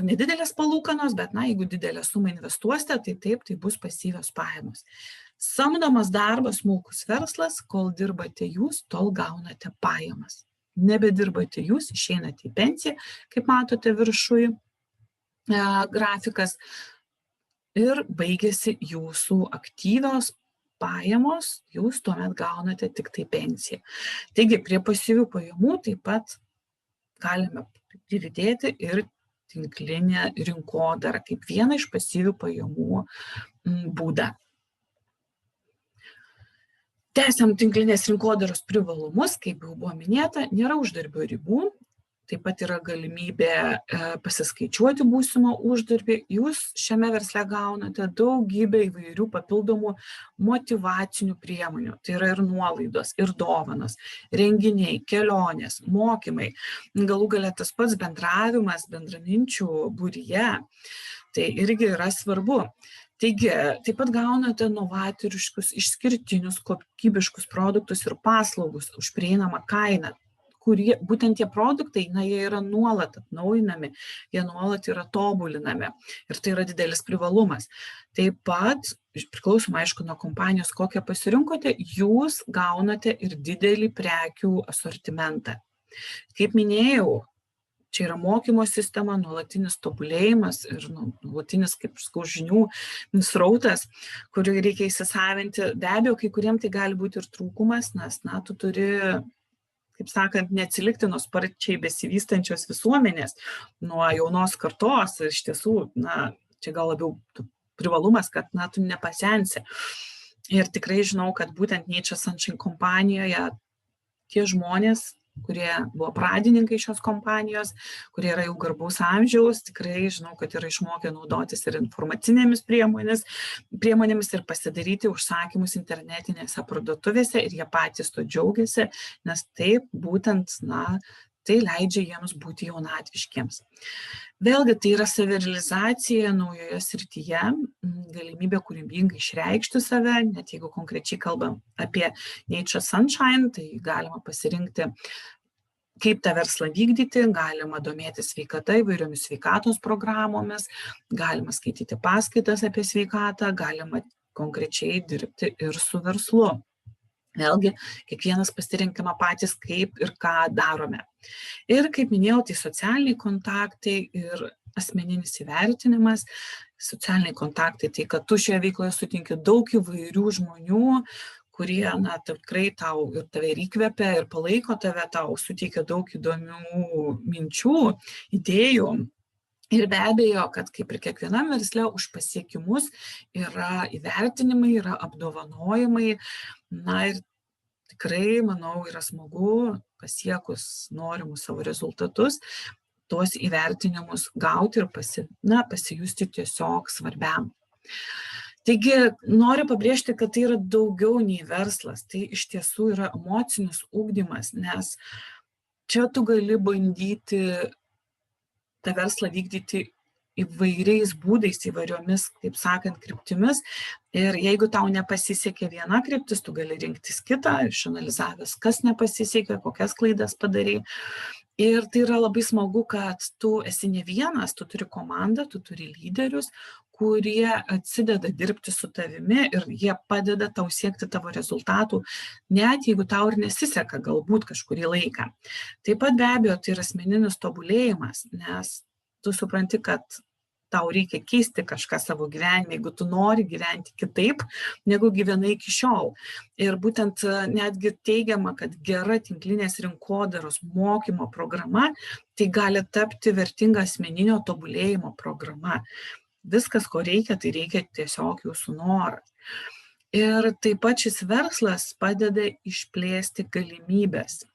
nedidelės palūkanos, bet jeigu didelę sumą investuosite, tai taip, tai bus pasyvios pajamos. Samdomas darbas, smulkus verslas, kol dirbate jūs, tol gaunate pajamas. Nebedirbate jūs, išeinate į pensiją, kaip matote viršui grafikas, ir baigėsi jūsų aktyvios pajamos, jūs tuomet gaunate tik tai pensiją. Taigi, prie pasyvių pajamų taip pat galime pridėti ir tinklinę rinkodarą kaip vieną iš pasyvių pajamų būdą. Tęsiam tinklinės rinkodaros privalumus, kaip jau buvo minėta, nėra uždarbio ribų, taip pat yra galimybė pasiskaičiuoti būsimą uždarbį. Jūs šiame versle gaunate daugybę įvairių papildomų motyvacinių priemonių. Tai yra ir nuolaidos, ir dovanos, renginiai, kelionės, mokymai, galų gale tas pats bendravimas, bendraminčių būryje. Tai irgi yra svarbu. Taigi, taip pat gaunate novatoriškus, išskirtinius, kokybiškus produktus ir paslaugus už prieinamą kainą, kurie būtent tie produktai, jie yra nuolat atnaujinami, jie nuolat yra tobulinami ir tai yra didelis privalumas. Taip pat, priklausomai aišku nuo kompanijos, kokią pasirinkote, jūs gaunate ir didelį prekių asortimentą. Kaip minėjau, čia yra mokymo sistema, nuolatinis tobulėjimas ir nuolatinis, kaip aš sakau, žinių srautas, kurį reikia įsisavinti. Be abejo, kai kuriem tai gali būti ir trūkumas, nes tu turi, kaip sakant, neatsilikti nuo sparčiai besivystančios visuomenės, nuo jaunos kartos. Ir iš tiesų, čia gal labiau privalumas, kad tu nepasensi. Ir tikrai žinau, kad būtent Nature Sunshine kompanijoje tie žmonės, kurie buvo pradininkai šios kompanijos, kurie yra jau garbaus amžiaus, tikrai žinau, kad yra išmokę naudotis ir informacinėmis priemonėmis ir pasidaryti užsakymus internetinėse parduotuvėse ir jie patys to džiaugiasi, nes taip būtent, tai leidžia jiems būti jaunatviškiems. Vėlgi, tai yra savirealizacija naujoje srityje, galimybė kūrybingai išreikšti save, net jeigu konkrečiai kalbam apie Nature Sunshine, tai galima pasirinkti kaip tą verslą vykdyti, galima domėtis sveikata įvairiomis sveikatos programomis, galima skaityti paskaitas apie sveikatą, galima konkrečiai dirbti ir su verslu. Vėlgi, kiekvienas pasirinkime patys, kaip ir ką darome. Ir kaip minėjau, tai socialiniai kontaktai ir asmeninis įvertinimas. Socialiniai kontaktai, tai kad tu šioje veikloje sutinki daug įvairių žmonių, kurie tikrai tau ir tave ir įkvepia, ir palaiko tave, tau suteikia daug įdomių minčių, idėjų. Ir be abejo, kad kaip ir kiekvienam versle už pasiekimus yra įvertinimai, yra apdovanojimai. Ir tikrai, manau, yra smagu pasiekus norimus savo rezultatus, tuos įvertinimus gauti ir pasijusti tiesiog svarbiam. Taigi, noriu pabrėžti, kad tai yra daugiau nei verslas, tai iš tiesų yra emocinis ugdymas, nes čia tu gali bandyti tą verslą vykdyti įvairiais būdais, įvairiomis, taip sakant, kryptimis. Ir jeigu tau nepasisekė viena kryptis, tu gali rinktis kitą, išanalizavęs, kas nepasisekė, kokias klaidas padarai. Ir tai yra labai smagu, kad tu esi ne vienas, tu turi komandą, tu turi lyderius, kurie atsideda dirbti su tavimi ir jie padeda tau siekti tavo rezultatų, net jeigu tau ir nesiseka galbūt kažkurį laiką. Taip pat be abejo tai yra asmeninis tobulėjimas, nes tu supranti, kad tau reikia keisti kažką savo gyvenime, jeigu tu nori gyventi kitaip, negu gyvenai iki šiol. Ir būtent netgi teigiama, kad gera tinklinės rinkodaros mokymo programa, tai gali tapti vertinga asmeninio tobulėjimo programa. Viskas, ko reikia, tai reikia tiesiog jūsų noras. Ir taip pat šis verslas padeda išplėsti galimybės.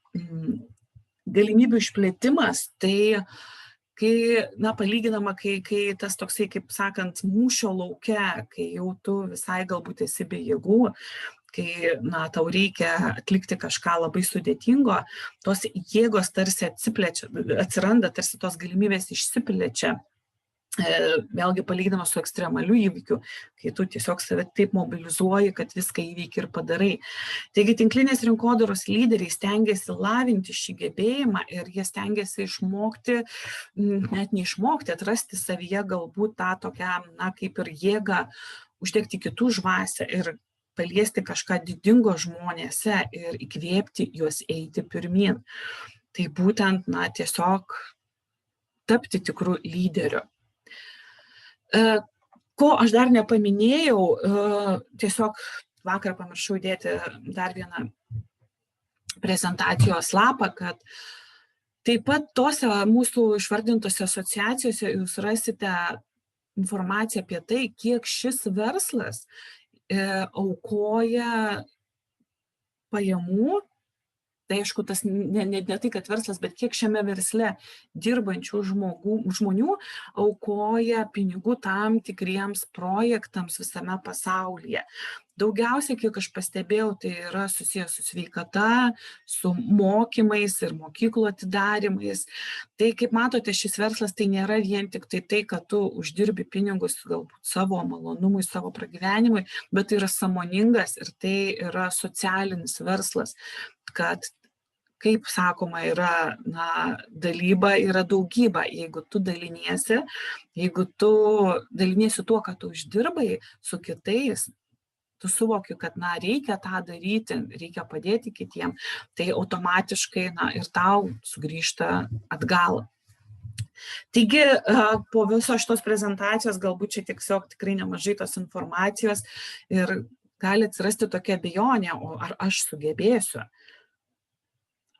Galimybių išplėtimas, tai palyginama, kai tas toksai, kaip sakant, mūšio lauke, kai jau tu visai galbūt esi be jėgų, kai tau reikia atlikti kažką labai sudėtingo, tos jėgos tarsi atsiranda, tarsi tos galimybės išsiplečia. Vėlgi palyginama su ekstremaliu įvykiu, kai tu tiesiog save taip mobilizuoji, kad viską įveiki ir padarai. Taigi tinklinės rinkodaros lyderiai stengiasi lavinti šį gebėjimą ir jie stengiasi išmokti, net neišmokti, atrasti savyje galbūt tą tokią, kaip ir jėgą uždegti kitų žvasę ir paliesti kažką didingo žmonėse ir įkvėpti juos eiti pirmyn. Tai būtent, tiesiog tapti tikrų lyderių. Ko aš dar nepaminėjau, tiesiog vakar pamiršau įdėti dar vieną prezentacijos lapą, kad taip pat tose mūsų išvardintose asociacijose jūs rasite informaciją apie tai, kiek šis verslas aukoja pajamų. Tai aišku, tas ne tai, kad verslas, bet kiek šiame versle dirbančių žmonių aukoja pinigų tam tikriems projektams visame pasaulyje. Daugiausiai, kiek aš pastebėjau, tai yra susijęs su sveikata, su mokymais ir mokyklų atidarymais. Tai, kaip matote, šis verslas tai nėra vien tik tai, kad tu uždirbi pinigus galbūt savo malonumui, savo pragyvenimui, bet tai yra sąmoningas ir tai yra socialinis verslas, kad, kaip sakoma, yra dalyba, yra daugyba. Jeigu tu daliniesi tuo, ką tu uždirbai su kitais, tu suvoki, kad reikia tą daryti, reikia padėti kitiem, tai automatiškai ir tau sugrįžta atgal. Taigi, po viso šitos prezentacijos galbūt čia tiesiog tikrai nemažai tos informacijos ir gali atsirasti tokia abejonė, o ar aš sugebėsiu?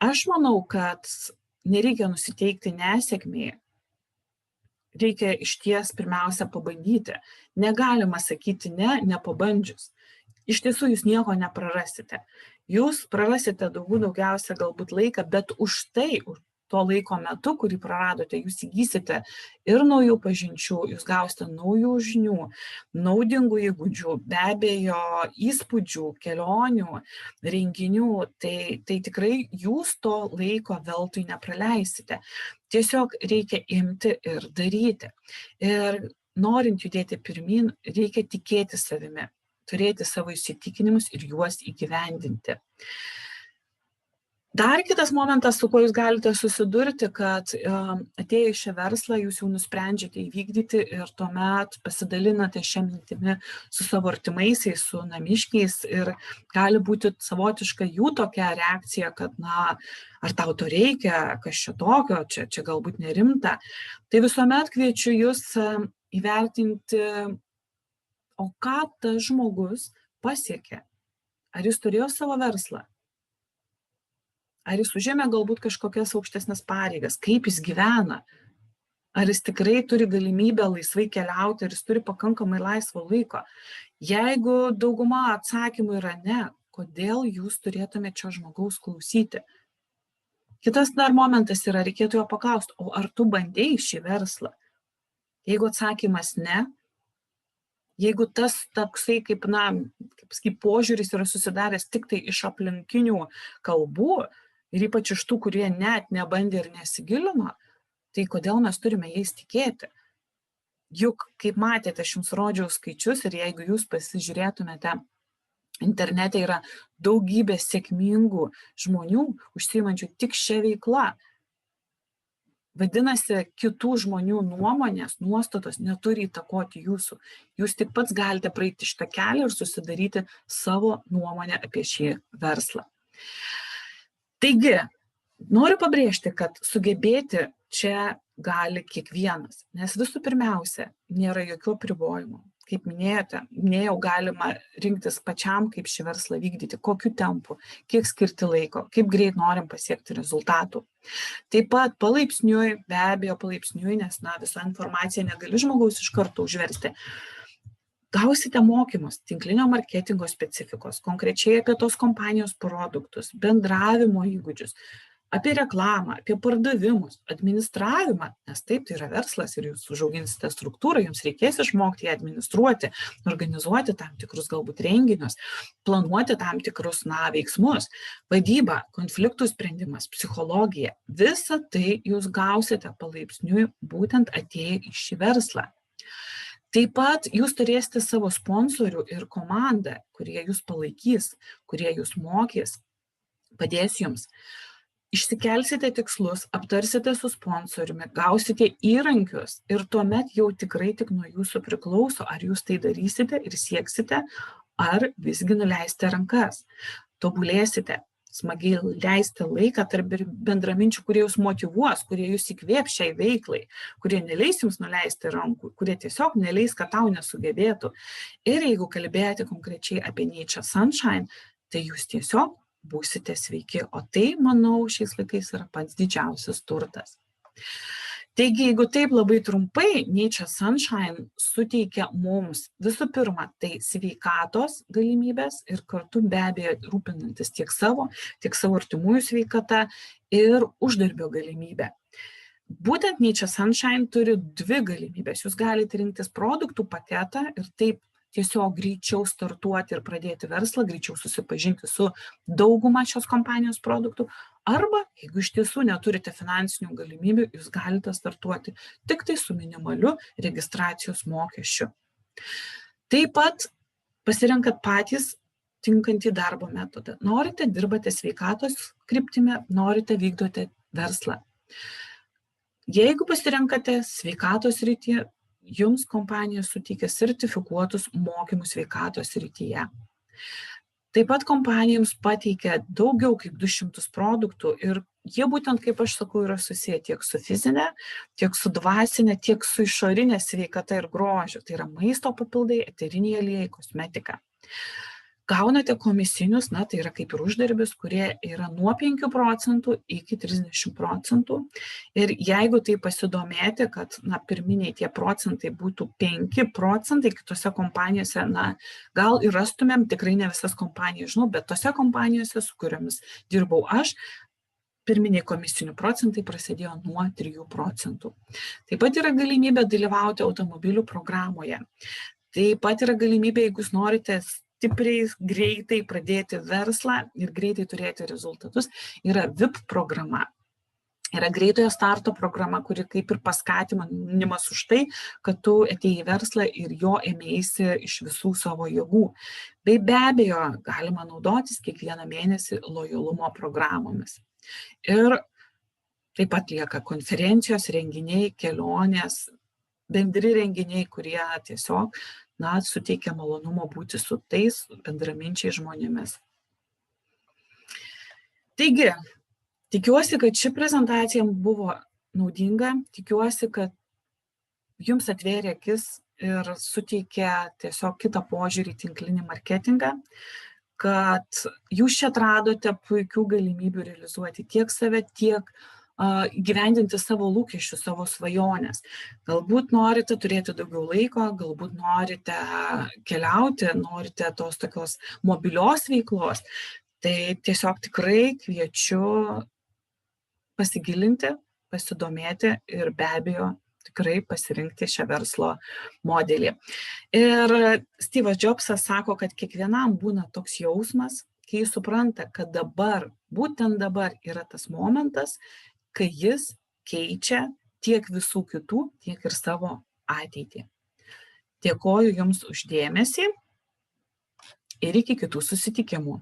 Aš manau, kad nereikia nusiteikti nesėkmei, reikia išties pirmiausia pabandyti. Negalima sakyti ne, nepabandžius. Iš tiesų jūs nieko neprarasite. Jūs prarasite daugiausia galbūt laiką, bet už tai, to laiko metu, kurį praradote, jūs įgysite ir naujų pažinčių, jūs gausite naujų žinių, naudingų įgūdžių, be abejo įspūdžių, kelionių, renginių, tai tikrai jūs to laiko veltui nepraleisite. Tiesiog reikia imti ir daryti. Ir norint judėti pirmyn, reikia tikėti savimi, turėti savo įsitikinimus ir juos įgyvendinti. Dar kitas momentas, su kuo jūs galite susidurti, kad atėję į šią verslą, jūs jau nusprendžiate įvykdyti ir tuomet pasidalinate šią mintimį su savo artimaisiais, su namiškiais ir gali būti savotiška jų tokia reakcija, kad, ar tau to reikia, kas čia tokio, čia galbūt nerimta. Tai visuomet kviečiu jūs įvertinti, o ką tas žmogus pasiekė. Ar jis turėjo savo verslą? Ar jis užėmė galbūt kažkokias aukštesnes pareigas, kaip jis gyvena, ar jis tikrai turi galimybę laisvai keliauti, ar jis turi pakankamai laisvo laiko. Jeigu dauguma atsakymų yra ne, kodėl jūs turėtumėte šio žmogaus klausyti? Kitas dar momentas yra, reikėtų jo paklausti, o ar tu bandėjai šį verslą? Jeigu atsakymas ne, jeigu tas toksai kaip požiūris yra susidaręs tik tai iš aplinkinių kalbų, ir ypač iš tų, kurie net nebandė ir nesigilino, tai kodėl mes turime jais tikėti? Juk, kaip matėte, aš jums rodžiau skaičius ir jeigu jūs pasižiūrėtumėte, internete yra daugybė sėkmingų žmonių, užsiimančių tik šią veiklą. Vadinasi, kitų žmonių nuomonės, nuostatos neturi įtakoti jūsų. Jūs tik pats galite praeiti šitą kelią ir susidaryti savo nuomonę apie šį verslą. Taigi, noriu pabrėžti, kad sugebėti čia gali kiekvienas, nes visų pirmiausia, nėra jokių apribojimų. Kaip minėjau, galima rinktis pačiam, kaip šį verslą vykdyti, kokiu tempu, kiek skirti laiko, kaip greit norim pasiekti rezultatų. Taip pat palaipsniui, be abejo palaipsniui, nes visą informaciją negali žmogaus iš karto užversti. Gausite mokymus tinklinio marketingo specifikos, konkrečiai apie tos kompanijos produktus, bendravimo įgūdžius, apie reklamą, apie pardavimus, administravimą, nes taip, tai yra verslas ir jūs užauginsite struktūrą, jums reikės išmokti ją administruoti, organizuoti tam tikrus galbūt renginius, planuoti tam tikrus veiksmus, vadybą, konfliktų sprendimas, psichologija. Visą tai jūs gausite palaipsniui būtent atėję į šį verslą. Taip pat jūs turėsite savo sponsorių ir komandą, kurie jūs palaikys, kurie jūs mokys, padės jums. Išsikelsite tikslus, aptarsite su sponsoriumi, gausite įrankius ir tuomet jau tikrai tik nuo jūsų priklauso, ar jūs tai darysite ir sieksite, ar visgi nuleisite rankas. Tobulėsite, smagiai leisite laiką tarp bendraminčių, kurie jūs motyvuos, kurie jūs įkvėps šiai veiklai, kurie neleis jums nuleisti rankų, kurie tiesiog neleis, kad tau nesugebėtų. Ir jeigu kalbėjote konkrečiai apie Nature Sunshine, tai jūs tiesiog būsite sveiki, o tai, manau, šiais laikais yra pats didžiausias turtas. Taigi, jeigu taip labai trumpai, Nature Sunshine suteikia mums visų pirma, tai sveikatos galimybės ir kartu be abejo rūpinantis tiek savo artimųjų sveikata ir uždarbio galimybę. Būtent Nature Sunshine turi dvi galimybės. Jūs galite rinktis produktų paketą ir taip tiesiog greičiau startuoti ir pradėti verslą, greičiau susipažinti su dauguma šios kompanijos produktų, arba, jeigu iš tiesų neturite finansinių galimybių, jūs galite startuoti tik tai su minimaliu registracijos mokesčiu. Taip pat pasirenkat patys tinkantį darbo metodą. Norite, dirbate sveikatos kryptimi, norite, vykdote verslą. Jeigu pasirenkate sveikatos srityje, jums kompanija suteikia sertifikuotus mokymus sveikatos srityje. Taip pat kompanija jums pateikia daugiau kaip 200 produktų ir jie būtent, kaip aš sakau, yra susiję tiek su fizinė, tiek su dvasinė, tiek su išorinė sveikata ir grožiu. Tai yra maisto papildai, eteriniai aliejai, kosmetika. Gaunate komisinius, tai yra kaip ir uždarbis, kurie yra nuo 5% iki 30%. Ir jeigu tai pasidomėti, kad pirminiai tie procentai būtų 5%, kitose kompanijose, gal ir rastumėm, tikrai ne visas kompanijas žinau, bet tose kompanijose, su kuriomis dirbau aš, pirminiai komisinių procentai prasidėjo nuo 3%. Taip pat yra galimybė dalyvauti automobilių programoje. Taip pat yra galimybė, jeigu jūs norite stipriai, greitai pradėti verslą ir greitai turėti rezultatus, yra VIP programa. Yra greitojo starto programa, kuri kaip ir paskatinimas už tai, kad tu atėjai į verslą ir jo ėmėsi iš visų savo jėgų. Bei be abejo, galima naudotis kiekvieną mėnesį lojalumo programomis. Ir taip pat lieka konferencijos, renginiai, kelionės, bendri renginiai, kurie tiesiog suteikia malonumo būti su tais bendraminčiais žmonėmis. Taigi, tikiuosi, kad ši prezentacija buvo naudinga, tikiuosi, kad jums atvėrė akis ir suteikė tiesiog kitą požiūrį į tinklinį marketingą, kad jūs čia atradote puikių galimybių realizuoti tiek save, tiek gyvendinti savo lūkesčius, savo svajonės. Galbūt norite turėti daugiau laiko, galbūt norite keliauti, norite tos tokios mobilios veiklos, tai tiesiog tikrai kviečiu pasigilinti, pasidomėti ir be abejo tikrai pasirinkti šią verslo modelį. Ir Steve'as Jobsas sako, kad kiekvienam būna toks jausmas, kai jis supranta, kad dabar, būtent dabar yra tas momentas, kai jis keičia tiek visų kitų, tiek ir savo ateitį. Dėkoju Jums už dėmesį ir iki kitų susitikimų.